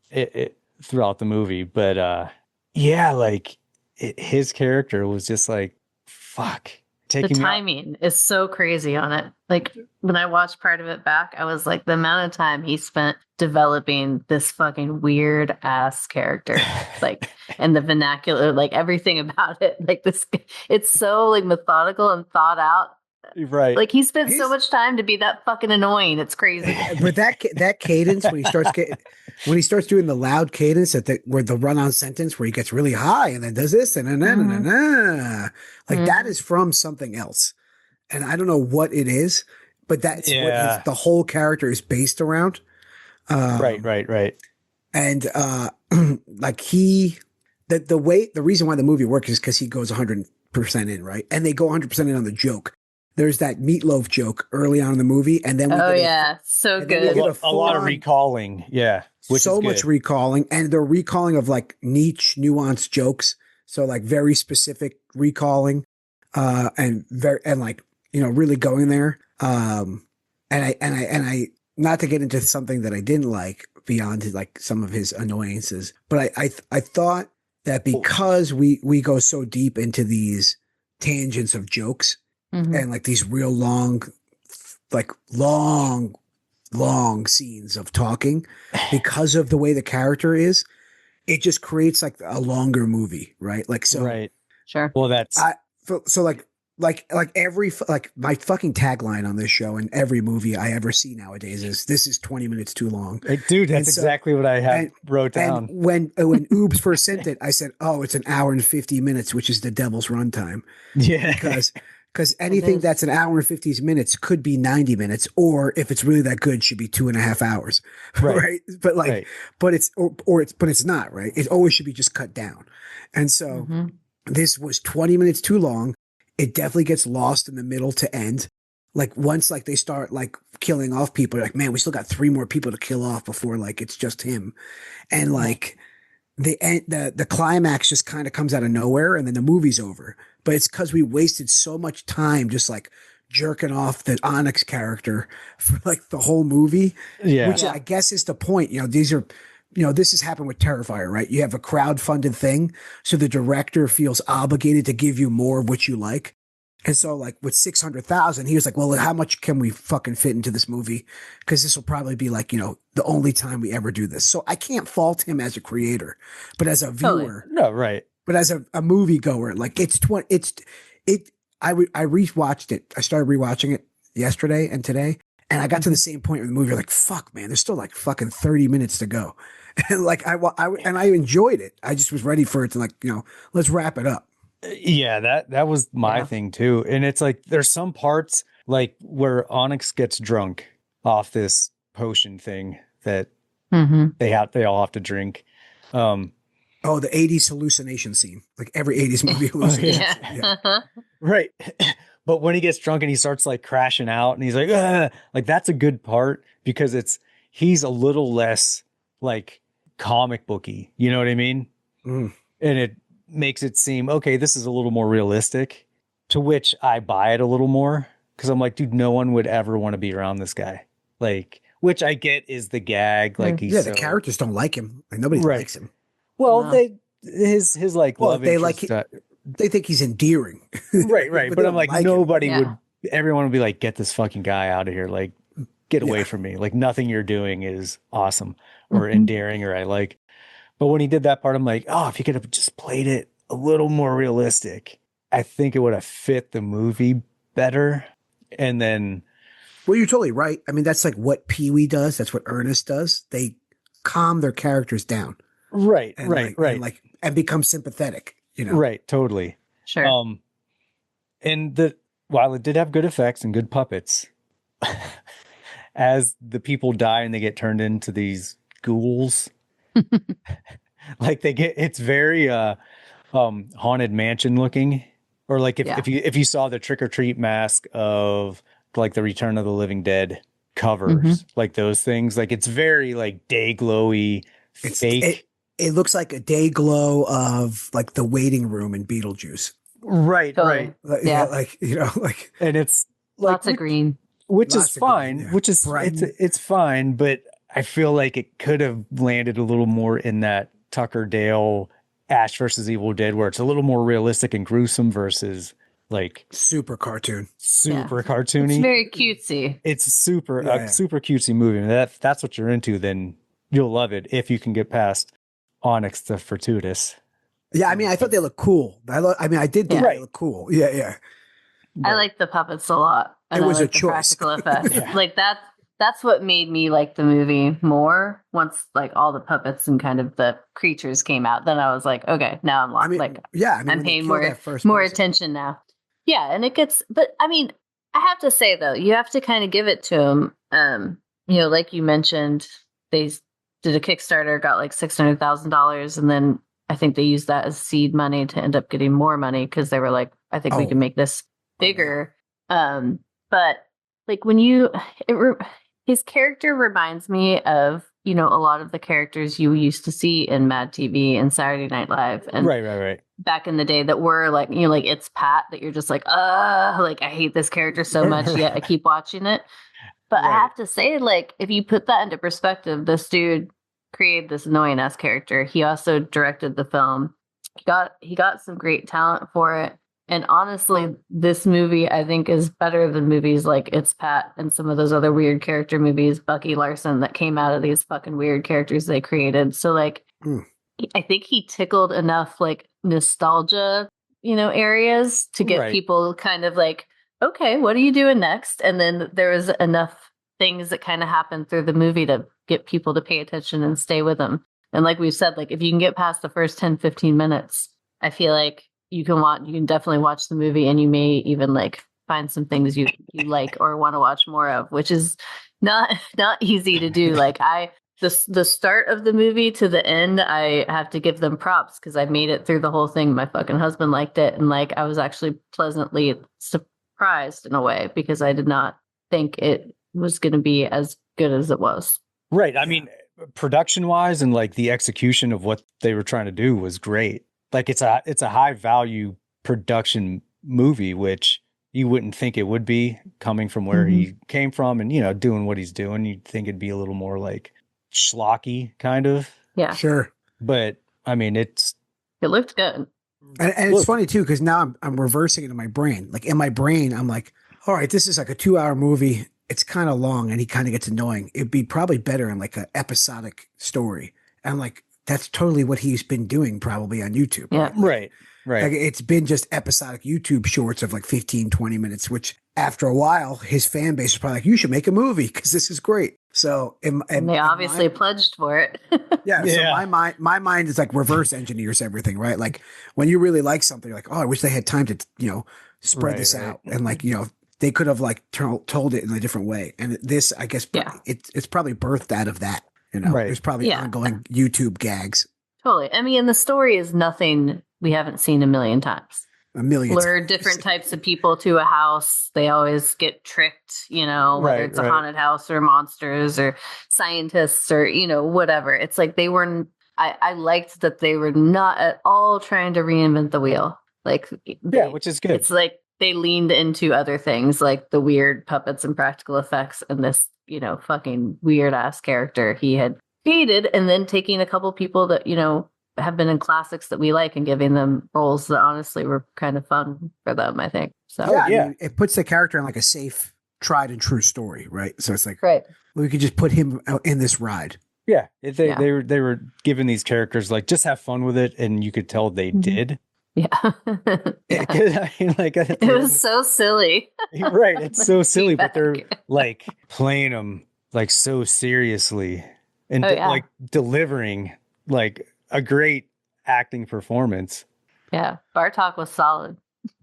throughout the movie. But yeah, like his character was just like, fuck. The timing is so crazy on it. Like when I watched part of it back, I was like, the amount of time he spent developing this fucking weird ass character, like, and the vernacular, like everything about it, like this, it's so like methodical and thought out. Right. Like he spent so much time to be that fucking annoying. It's crazy. But that cadence when he starts doing the loud cadence where the run-on sentence where he gets really high and then does this and then like that is from something else, and I don't know what it is, but that's what the whole character is based around. Right. And like the reason why the movie works is because he goes 100% in, right, and they go 100% in on the joke. There's that meatloaf joke early on in the movie, and then so good. A lot of recalling, which so much recalling, and they're recalling of like niche, nuanced jokes. So like very specific recalling, and like, you know, really going there. And I not to get into something that I didn't like beyond like some of his annoyances, but I thought that because we go so deep into these tangents of jokes. Mm-hmm. And like these real long scenes of talking, because of the way the character is, it just creates like a longer movie, right? Like, so, right. Sure. Well, that's so like every, like my fucking tagline on this show and every movie I ever see nowadays is, this is 20 minutes too long. Dude, that's exactly what I wrote down. And when Oobs first sent it, I said, oh, it's an hour and 50 minutes, which is the devil's runtime. Yeah. Because anything that's an hour and 50 minutes could be 90 minutes, or if it's really that good, should be 2.5 hours. Right. But like, but it's not, right. It always should be just cut down. And so this was 20 minutes too long. It definitely gets lost in the middle to end. Like once like they start like killing off people, like, man, we still got 3 more people to kill off before like it's just him. And like the climax just kind of comes out of nowhere, and then the movie's over. But it's because we wasted so much time just like jerking off the Onyx character for like the whole movie. Yeah. Which I guess is the point. You know, these are, you know, this has happened with Terrifier, right? You have a crowd-funded thing, so the director feels obligated to give you more of what you like. And so, like with 600,000, he was like, "Well, how much can we fucking fit into this movie? Because this will probably be like, the only time we ever do this." So I can't fault him as a creator, but as a Totally. viewer, No, right. but as a movie goer, like I rewatched it. I started rewatching it yesterday and today, and I got to the same point in the movie. Like, fuck, man, there's still like fucking 30 minutes to go, and like I enjoyed it. I just was ready for it to let's wrap it up. Yeah, that was my thing too. And it's like there's some parts like where Onyx gets drunk off this potion thing that they all have to drink. The 80s hallucination scene. Like every 80s movie hallucination. Yeah. Right. But when he gets drunk and he starts like crashing out and he's like, "Ugh," like that's a good part because he's a little less like comic booky. You know what I mean? Mm. And it makes it seem, okay, this is a little more realistic, to which I buy it a little more because I'm like, dude, no one would ever want to be around this guy. Like, which I get is the gag. Like he's the characters don't like him. Like nobody likes him. Well, his like love they interest, they think he's endearing. Right. But I'm like nobody him. would, everyone would be like, get this fucking guy out of here. Like, get away from me. Like nothing you're doing is awesome or endearing or I like. But when he did that part, I'm like, oh, if he could have just played it a little more realistic, I think it would have fit the movie better. And then, well, you're totally right. I mean, that's like what Pee-wee does. That's what Ernest does. They calm their characters down. Right. And become sympathetic, Right. Totally. Sure. And while it did have good effects and good puppets, as the people die and they get turned into these ghouls, like it's very haunted mansion looking, or like if you saw the Trick or Treat mask of like the Return of the Living Dead covers, like those things, like it's very like day glowy, fake. It looks like a day glow of like the waiting room in Beetlejuice. Right. Totally. Like, and it's like lots of green, which is fine, which is bright. it's fine, but I feel like it could have landed a little more in that Tucker Dale Ash versus Evil Dead, where it's a little more realistic and gruesome versus like super cartoony. It's very cutesy. It's super cutesy movie. And if that's what you're into, then you'll love it if you can get past Onyx the Fortuitous. Yeah, I mean, I thought they looked cool. I did think they look cool. Yeah. I like the puppets a lot. And it was I like a choice. Practical effects. Like that's what made me like the movie more. Once like all the puppets and kind of the creatures came out, then I was like, okay, now I'm locked. I'm paying more attention now. Yeah, and it gets. But I mean, I have to say though, you have to kind of give it to them. Like you mentioned, they did a Kickstarter, got like $600,000, and then I think they used that as seed money to end up getting more money because they were like, I think we can make this bigger. But like when his character reminds me of, a lot of the characters you used to see in Mad TV and Saturday Night Live. And right. Back in the day that were like, like it's Pat that you're just like, like I hate this character so much, yet I keep watching it. But I have to say, like, if you put that into perspective, this dude created this annoying ass character. He also directed the film. He got some great talent for it. And honestly, this movie I think is better than movies like It's Pat and some of those other weird character movies, Bucky Larson, that came out of these fucking weird characters they created. So like, I think he tickled enough like nostalgia, areas to get people kind of like, okay, what are you doing next? And then there was enough things that kind of happened through the movie to get people to pay attention and stay with them. And like we've said, like if you can get past the first 10, 15 minutes, I feel like you can definitely watch the movie, and you may even like find some things you like or want to watch more of, which is not easy to do. Like the start of the movie to the end, I have to give them props because I made it through the whole thing. My fucking husband liked it, and like I was actually pleasantly surprised in a way because I did not think it was going to be as good as it was. Right. I mean, production wise and like the execution of what they were trying to do was great. Like it's a high value production movie, which you wouldn't think it would be coming from where he came from and, doing what he's doing. You'd think it'd be a little more like schlocky kind of. Yeah. Sure. But I mean, it looked good. And it's funny too, because now I'm reversing it in my brain. Like in my brain, I'm like, all right, this is like a 2-hour movie. It's kind of long and he kind of gets annoying. It'd be probably better in like an episodic story. And I'm like, that's totally what he's been doing probably on YouTube. Yeah. Right. Like it's been just episodic YouTube shorts of like 15, 20 minutes, which after a while, his fan base is probably like, you should make a movie because this is great. So and they obviously pledged for it. Yeah. So my mind is like reverse engineers everything, right? Like when you really like something, you're like, oh, I wish they had time to, spread this out. And like, they could have like told it in a different way. And this, I guess, it's probably birthed out of that. There's probably ongoing YouTube gags. Totally. I mean, the story is nothing we haven't seen a million times. Lure different types of people to a house. They always get tricked, whether it's a haunted house or monsters or scientists or, whatever. It's like they weren't, I liked that they were not at all trying to reinvent the wheel. Like, which is good. It's like they leaned into other things like the weird puppets and practical effects and this, fucking weird ass character he had created, and then taking a couple people that, have been in classics that we like and giving them roles that honestly were kind of fun for them, I think. So I mean, it puts the character in like a safe, tried and true story, right? So it's like, we could just put him in this ride. Yeah. They were giving these characters like, just have fun with it. And you could tell they did. Yeah. I mean, like, it was so silly. Right. It's so silly, but they're like playing them like so seriously and like delivering like a great acting performance. Yeah. Bartok was solid.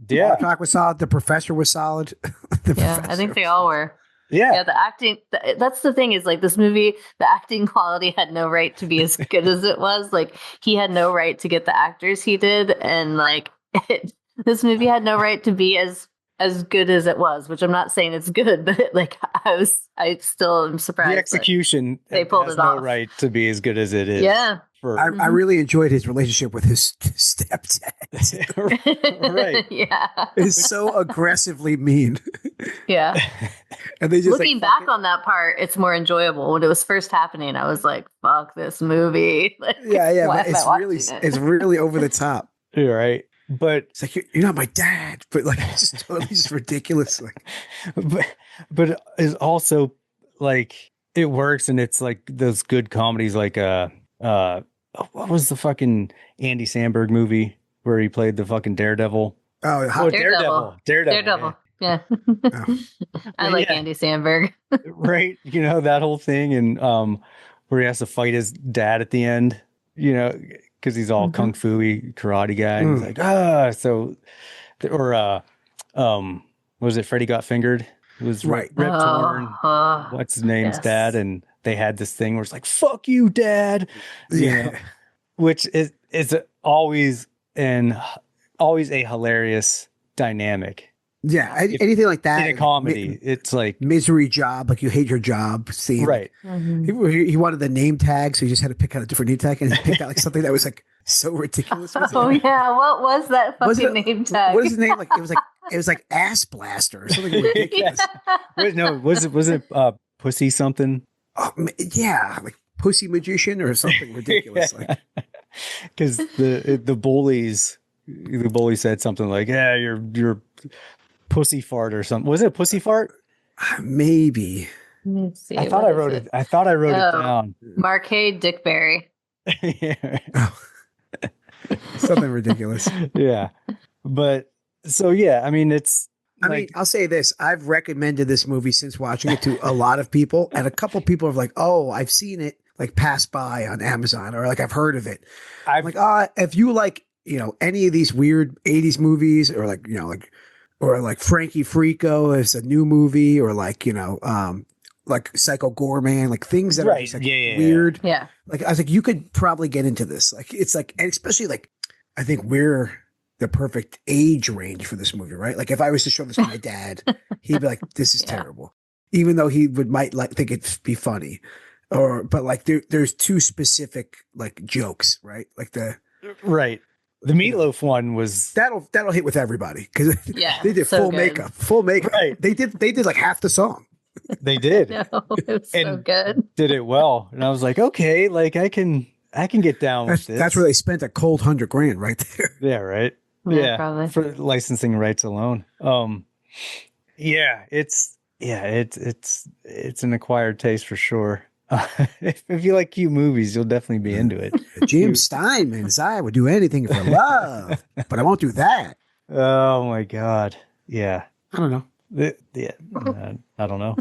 Yeah. Bartok was solid. The professor was solid. I think they all were. Yeah. The acting, that's the thing is like this movie, the acting quality had no right to be as good as it was. Like he had no right to get the actors he did. And like this movie had no right to be as good as it was, which I'm not saying it's good, but like I still am surprised. The execution they pulled has it off. No right to be as good as it is. Yeah. I really enjoyed his relationship with his stepdad. Right. Yeah. It's so aggressively mean. Yeah. And they just looking back on that part, it's more enjoyable. When it was first happening, I was like, fuck this movie. Like, yeah. But it's really over the top. You're right. But it's like, you're not my dad, but like, it's just totally just ridiculous. Like, but it's also like, it works. And it's like those good comedies, like, what was the fucking Andy Samberg movie where he played the fucking Daredevil? Daredevil. Yeah. I like Andy Samberg. Right. That whole thing. And where he has to fight his dad at the end, because he's all kung fu-y karate guy. And he's like, so, or, was it Freddy Got Fingered? It was Rip Torn. What's his name's dad? And they had this thing where it's like, fuck you, dad. Which is always a hilarious dynamic. Yeah. Anything like that. In a comedy, it's like misery job. Like you hate your job. Scene. Right. He wanted the name tag. So he just had to pick out a different name tag, and he picked out like something that was like so ridiculous. Oh yeah. What was that fucking name tag? What is his name? Like it was like Ass Blaster or something ridiculous. No, was it Pussy something? Oh, yeah, like Pussy Magician or something ridiculous. Because the bully said something like, "Yeah, you're pussy fart" or something. Was it a pussy fart? Maybe. Let's see. I thought I wrote it. I thought I wrote it down. Marquet Dickberry. Yeah. Something ridiculous. Yeah, but so yeah, I mean it's. I mean, I'll say this. I've recommended this movie since watching it to a lot of people, and a couple people are like, oh, I've seen it like pass by on Amazon, or like I've heard of it. I'm like, if you like, any of these weird 80s movies, or like, or like Frankie Frico is a new movie, or like, like Psycho Goreman, like things that are just like weird. Yeah. Like I was like, you could probably get into this. Like, it's like, and especially like, I think we're the perfect age range for this movie, right? Like if I was to show this to my dad, he'd be like, this is terrible. Even though he might think it'd be funny. But like there's two specific like jokes, right? Like the Meatloaf one was that'll hit with everybody because they did so full makeup. Right. They did like half the song. They did. No, it was so good. Did it well. And I was like, okay, like I can I can get down with this. That's where they spent a cold $100,000 right there. Yeah, right. Yeah, probably. For licensing rights alone. It's an acquired taste for sure. If you like cute movies, you'll definitely be into it. Jim Steinman's I would do anything for love, but I won't do that. Oh my God. Yeah. I don't know. I don't know.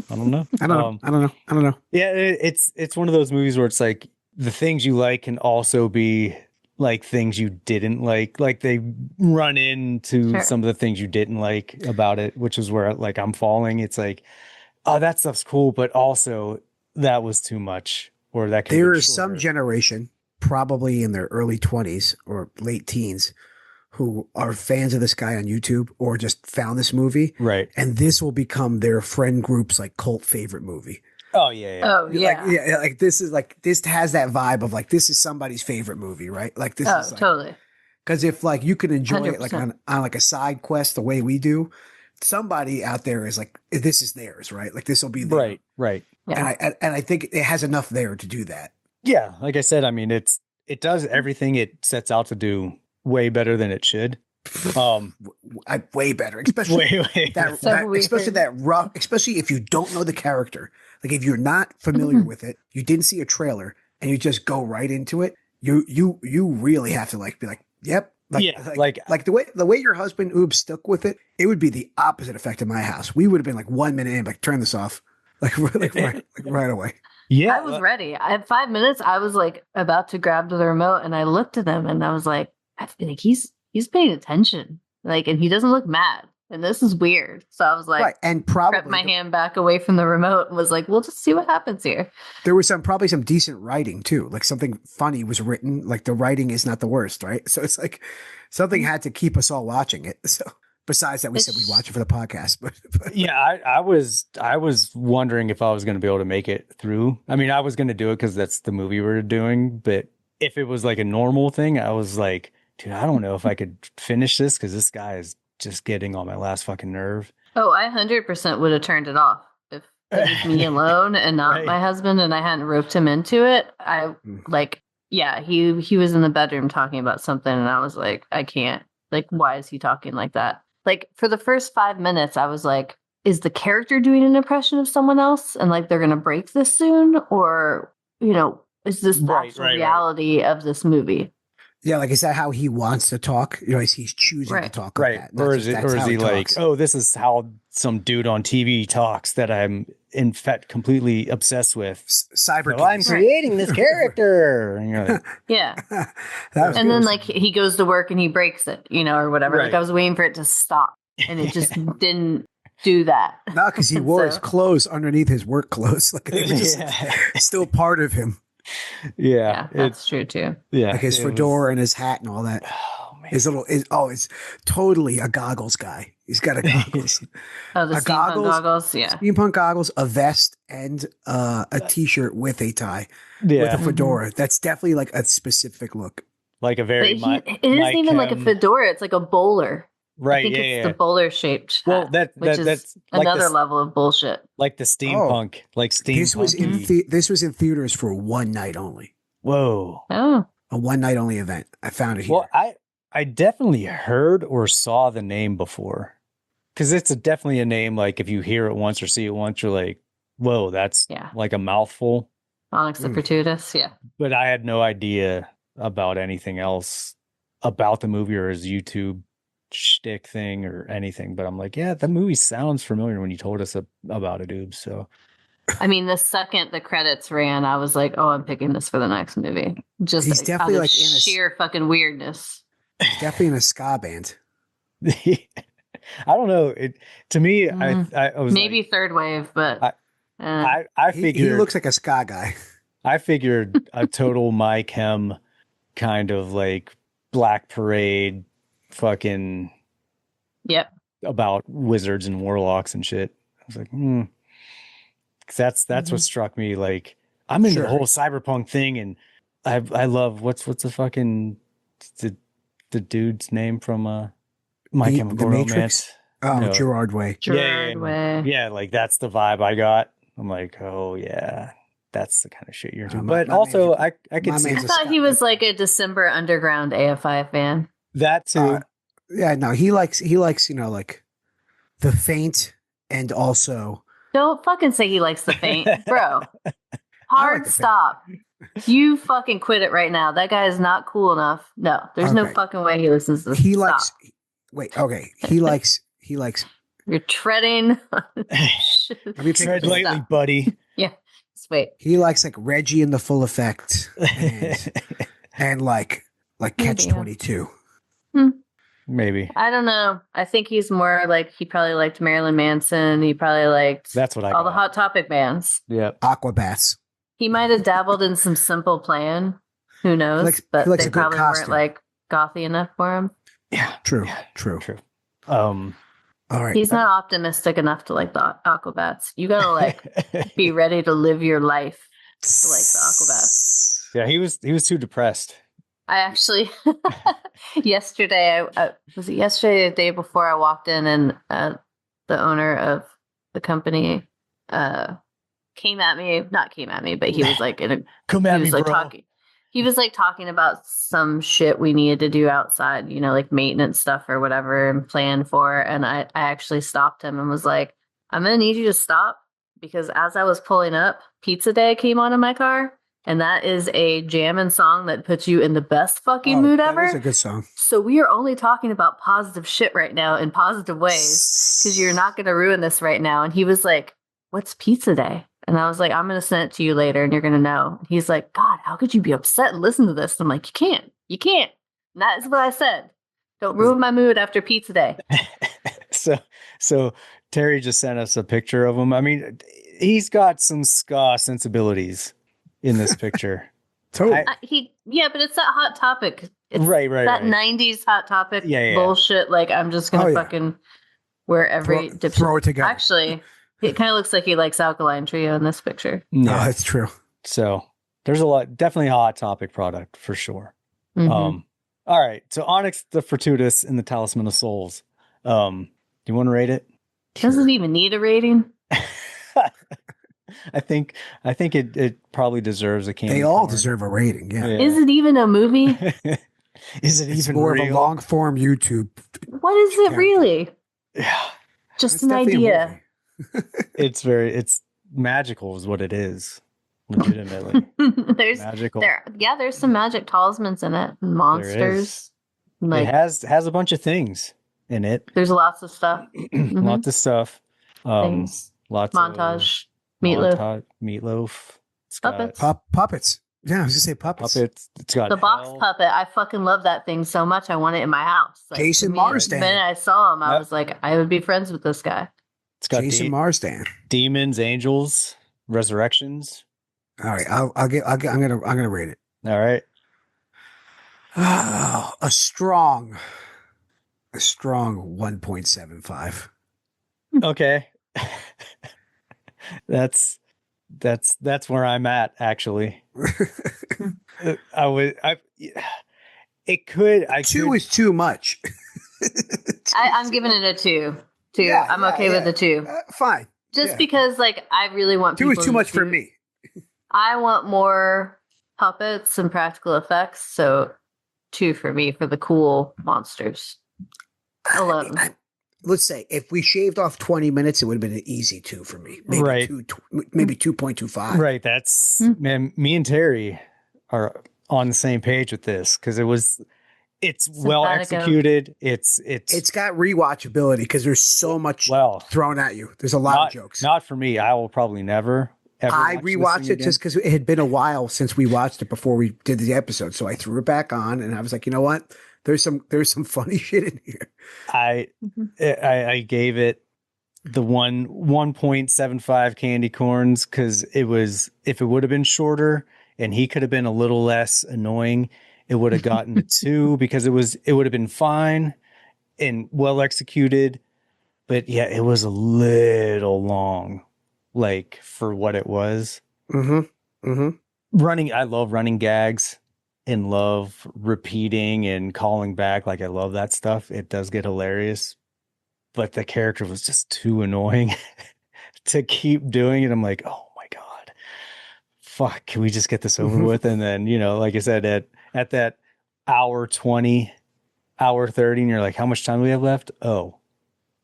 I don't know. Yeah, it's one of those movies where it's like the things you like can also be like things you didn't like. Like they run into some of the things you didn't like about it, which is where like I'm falling. It's like, oh, that stuff's cool, but also that was too much. Or that there is some generation, probably in their early 20s or late teens, who are fans of this guy on YouTube or just found this movie. Right. And this will become their friend group's like cult favorite movie. Oh, yeah. Oh, yeah. Like this has that vibe of like, this is somebody's favorite movie, right? Like this is like, totally. Because if like you can enjoy 100%. it like on like a side quest the way we do, somebody out there is like, this is theirs, right? Like this will be theirs. Right. Yeah. And I think it has enough there to do that. Yeah. Like I said, I mean, it does everything it sets out to do way better than it should. Way better, especially especially if you don't know the character. Like if you're not familiar with it, you didn't see a trailer, and you just go right into it. You really have to like be like, yep. Like the way your husband Oob stuck with it, it would be the opposite effect in my house. We would have been like 1 minute in, like turn this off, right away. Yeah, I was ready. At 5 minutes, I was like about to grab the remote, and I looked at him, and I was like, I feel like he's paying attention, like, and he doesn't look mad, and this is weird. So I was like, right, and probably crept my hand back away from the remote and was like, we'll just see what happens here. There was probably some decent writing too, like something funny was written. Like the writing is not the worst, right? So it's like something had to keep us all watching it. So besides that, we said we'd watch it for the podcast, but yeah, I was wondering if I was going to be able to make it through. I mean, I was going to do it because that's the movie we're doing, but if it was like a normal thing, I was like, dude, I don't know if I could finish this because this guy is just getting on my last fucking nerve. Oh, I 100% would have turned it off if it was me alone and not my husband, and I hadn't roped him into it. He was in the bedroom talking about something, and I was like, I can't. Like, why is he talking like that? Like, for the first 5 minutes, I was like, is the character doing an impression of someone else? And like, they're going to break this soon? Or, is this the actual reality of this movie? Yeah, like, is that how he wants to talk? He's choosing to talk like that. Or is he like, oh, this is how some dude on TV talks that I'm in fact completely obsessed with. Cyber. I'm creating this character. And you're like, yeah. And then like he goes to work and he breaks it, or whatever. Like I was waiting for it to stop, and it just didn't do that. No, because he wore his clothes underneath his work clothes. Like it was just still part of him. Yeah, that's true too. Yeah, like his fedora and his hat and all that. Oh man, it's totally a goggles guy. He's got a goggles. Oh, the steampunk goggles. Yeah, steampunk goggles, a vest, and a t-shirt with a tie, with a fedora. That's definitely like a specific look. Like a very. It isn't even like a fedora. It's like a bowler. Right. I think it's the bowler shaped. Well, that's like another level of bullshit. Like the steampunk, This was in theaters for one night only. Whoa! Oh, a one night only event. I found it here. Well, I definitely heard or saw the name before, because it's definitely a name. Like if you hear it once or see it once, you're like, whoa, that's like a mouthful. Onyx the Fortuitous, yeah. But I had no idea about anything else about the movie or his YouTube shtick thing or anything, but I'm like, yeah, that movie sounds familiar when you told us about it, Oob. So I mean, the second the credits ran, I was like, oh, I'm picking this for the next movie. Just he's definitely like in sheer fucking weirdness. He's definitely in a ska band. I don't know. To me, I was maybe like, third wave, but I figured he looks like a ska guy. I figured a total My Chem kind of like Black Parade fucking about wizards and warlocks and shit. I was like, that's what struck me. Like I'm into the whole cyberpunk thing, and I love what's the fucking the dude's name from My Chemical Romance. Oh, no. Gerard Way. Gerard Way. Yeah, like that's the vibe I got. I'm like, oh yeah, that's the kind of shit you're into. My- But my also, man's I could my see I man's a thought Scott he was fan. like a December Underground AFI fan. that too. Yeah, no, he likes like The Faint and also Don't fucking say he likes the faint, bro. I Hard like The Faint. stop. You fucking quit it right now. That guy is not cool enough. No, there's no Okay. fucking way he listens to this. He Stop. likes. Wait, okay. He likes. You're treading. Let me pick Tread a- lightly, buddy. Yeah. Just wait. He likes like Reggie in the Full Effect and like Catch Maybe, yeah. 22. Maybe I don't know. I think he's more like he probably liked Marilyn Manson. He probably liked that's what I all the got. Hot Topic bands. Yeah. Aquabats. He might have dabbled in some Simple Plan. Who knows? He but likes they a good probably costume. weren't like gothy enough for him. Yeah. True. Yeah. True. True. All right. He's not optimistic enough to like the Aquabats. You gotta like be ready to live your life to like the Aquabats. Yeah, he was too depressed. I actually yesterday, was it yesterday or the day before I walked in and the owner of the company not came at me, but he was like Come he at was me, like bro. talking about some shit we needed to do outside, like maintenance stuff or whatever and plan for. And I actually stopped him and was like, I'm going to need you to stop because as I was pulling up, Pizza Day came on in my car. And that is a jamming song that puts you in the best fucking mood ever. That is a good song. So we are only talking about positive shit right now in positive ways because you're not going to ruin this right now. And he was like, what's Pizza Day? And I was like, I'm going to send it to you later and you're going to know. He's like, God, how could you be upset and listen to this? And I'm like, you can't. And that is what I said. Don't ruin my mood after Pizza Day. So Terry just sent us a picture of him. I mean, he's got some ska sensibilities in this picture. Totally. But it's that Hot Topic. It's Right. that 90s Hot Topic Yeah. bullshit. Like, I'm just going to fucking wear every throw it together. Actually, it kind of looks like he likes Alkaline Trio in this picture. No, that's true. So there's definitely a Hot Topic product for sure. Mhm. All right. So Onyx the Fortuitous in the Talisman of Souls. Do you want to rate it? Doesn't even need a rating. I think it probably deserves a candy. They all corn. deserve a rating. Yeah. Is it even a movie? Is it It's even more real? of a long form YouTube. What is it really? Yeah. Just It's an definitely a idea. movie. It's magical is what it is. Legitimately. there's Magical. there's some magic talismans in it. And monsters. Like It has a bunch of things in it. there's lots of stuff. Mhm. Lots of stuff. Things. Lots Montage. of Meatloaf. Meatloaf. It's got Puppets. Puppets. Yeah, I was gonna say puppets. puppets. It's got The box hell. puppet. I fucking love that thing so much. I want it in my house. Like, Jason to me, Marsden. The minute I saw him, I Yep. was like, I would be friends with this guy. It's got Jason Marsden. demons, angels, resurrections. All right, I'm gonna rate it. All right. Oh, a strong 1.75. Okay. that's where I'm at actually. Two is too much. I'm giving it a 2. 2. Yeah, I'm yeah, okay with yeah. a 2. Fine. Just yeah. because, like, I really want 2 is people too to much for do- me. I want more puppets and practical effects. So 2 for me for the cool monsters alone. Let's say if we shaved off 20 minutes, it would have been an easy 2 for me. Maybe Right. maybe 2.25. Right. That's man. Me and Terry are on the same page with this because it's well Simpatico. executed. It's Got rewatchability because there's so much thrown at you. There's a lot of jokes. Not for me. I will probably never. Ever I watch this rewatched thing it again. just because it had been a while since we watched it before we did the episode. So I threw it back on and I was like, you know what? There's some funny shit in here. I gave it the 1.75 candy corns because if it would have been shorter and he could have been a little less annoying, it would have gotten a 2 because it would have been fine and well executed. But yeah, it was a little long, like for what it was. Mm-hmm. Mm-hmm. I love running gags and love repeating and calling back. Like I love that stuff. It does get hilarious, but the character was just too annoying to keep doing it. I'm like, oh my God, fuck, can we just get this over with? And then, you know, like I said, at that hour 20, hour 30, and you're like, how much time do we have left? Oh,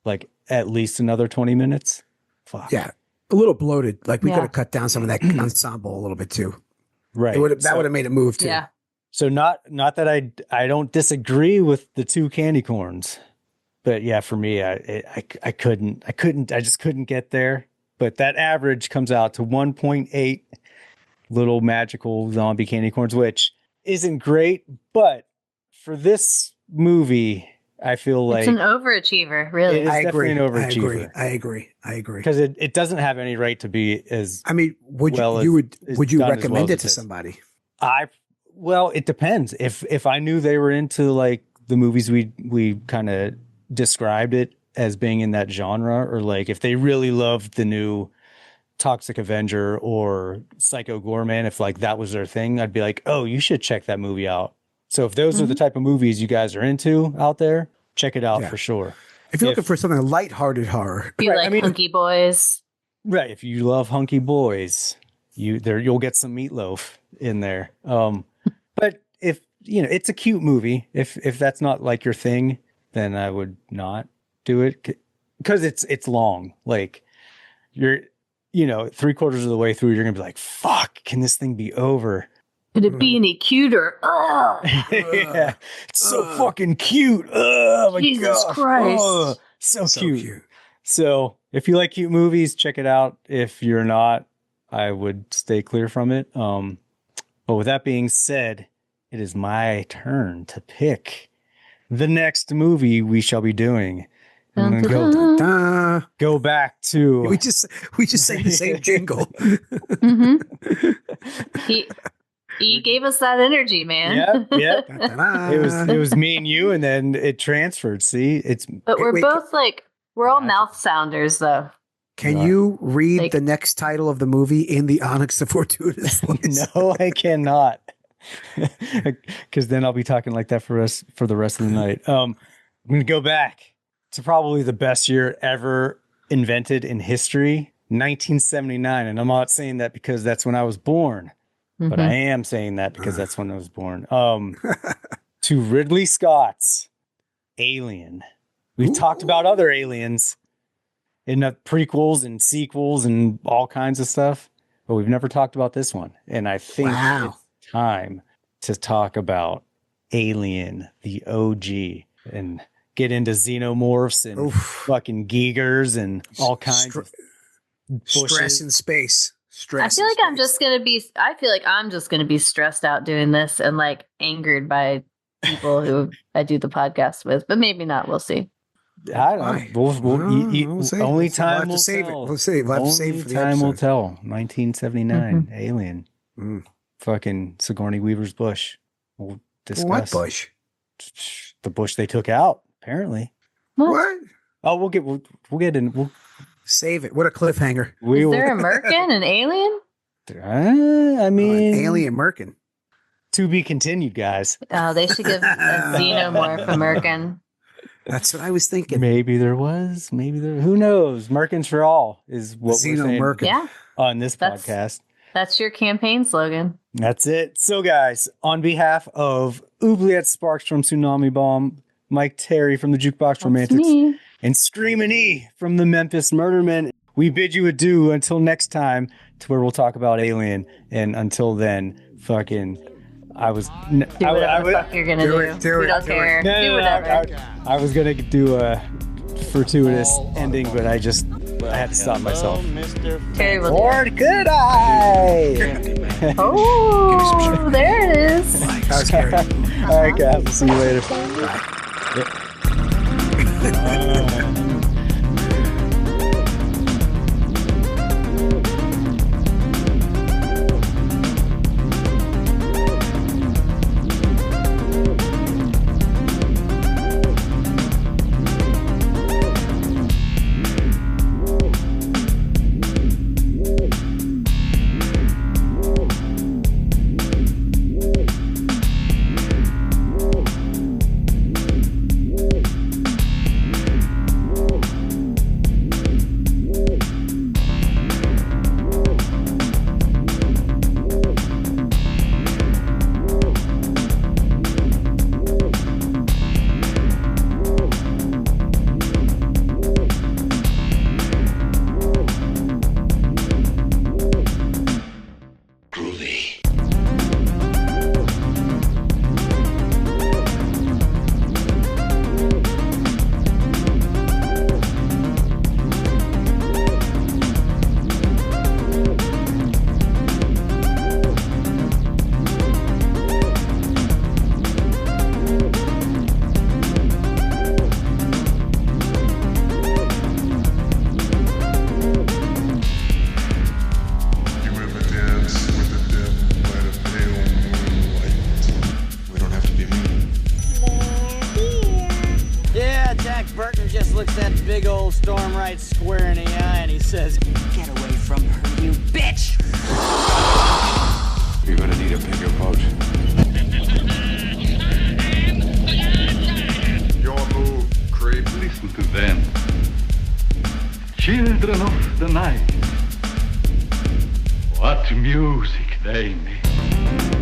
like at least another 20 minutes. Fuck. Yeah. A little bloated. Like we could have cut down some of that ensemble a little bit too. Right. That would have made it move too. Yeah. So not that I don't disagree with the 2 candy corns, but yeah, for me, I just couldn't get there. But that average comes out to 1.8 little magical zombie candy corns, which isn't great, but for this movie, I feel like it's an overachiever, really. It is definitely an overachiever. I agree. Because it doesn't have any right to be as. I mean, would you recommend it to somebody? Well, it depends. If I knew they were into like the movies we kind of described it as being in that genre, or like if they really loved the new Toxic Avenger or Psycho Goreman, if like that was their thing, I'd be like, oh, you should check that movie out. So if those are the type of movies you guys are into out there, check it out for sure. If you're looking for something lighthearted horror, you like Hunky Boys, right? If you love Hunky Boys, you'll get some Meatloaf in there. But if you know it's a cute movie, if that's not like your thing, then I would not do it because it's long. Like you're 3/4 of the way through, you're gonna be like, "Fuck, can this thing be over?" Could it be any cuter? Yeah, it's so fucking cute. Oh my Jesus gosh. Christ. Oh, so cute. So if you like cute movies, check it out. If you're not, I would stay clear from it. But with that being said, it is my turn to pick the next movie we shall be doing. I'm gonna go back to. We just sang the same jingle. He gave us that energy, man. Yep. It was me and you, and then it transferred. See, but we're both like we're all mouth sounders, though. Can you read the next title of the movie in the Onyx the Fortuitous voice? No, I cannot, because then I'll be talking like that for the rest of the night. I'm gonna go back to probably the best year ever invented in history, 1979, and I'm not saying that because that's when I was born. But I am saying that because that's when I was born. To Ridley Scott's Alien. We've talked about other aliens in the prequels and sequels and all kinds of stuff, but we've never talked about this one. And I think it's time to talk about Alien, the OG, and get into xenomorphs and fucking Giegers and all kinds of stress in space. I feel like I'm just gonna be stressed out doing this and like angered by people who I do the podcast with, but maybe not. We'll see. I don't know. We'll see. Only time will tell. We'll see. We'll have to save it for the episode. Time will tell. 1979 Alien. Fucking Sigourney Weaver's bush. We'll discuss. What bush? The bush they took out. Apparently. What? Oh, we'll get in. We'll save it. What a cliffhanger. Is there a Merkin, an alien? I mean, alien Merkin. To be continued, guys. They should give a xenomorph a Merkin. That's what I was thinking. Maybe there was. Who knows? Merkins for all is what we're saying. Merkin. On this podcast. That's your campaign slogan. That's it. So, guys, on behalf of Oubliette Sparks from Tsunami Bomb, Mike Terry from the Jukebox Romantics, and Screamin' E from the Memphis Murdermen, we bid you adieu until next time, to where we'll talk about Alien. And until then, fucking, do whatever the fuck you're gonna do. We don't care. Do whatever. I was gonna do a fortuitous ending, but I had to stop myself. Terry will Or could I? Oh, there it is. That was scary. All right, guys. We'll see you later. Bye. him right square in the eye and he says, "Get away from her, you bitch!" You're gonna need a bigger boat. Your move, creep. Listen to them. Children of the night. What music they make.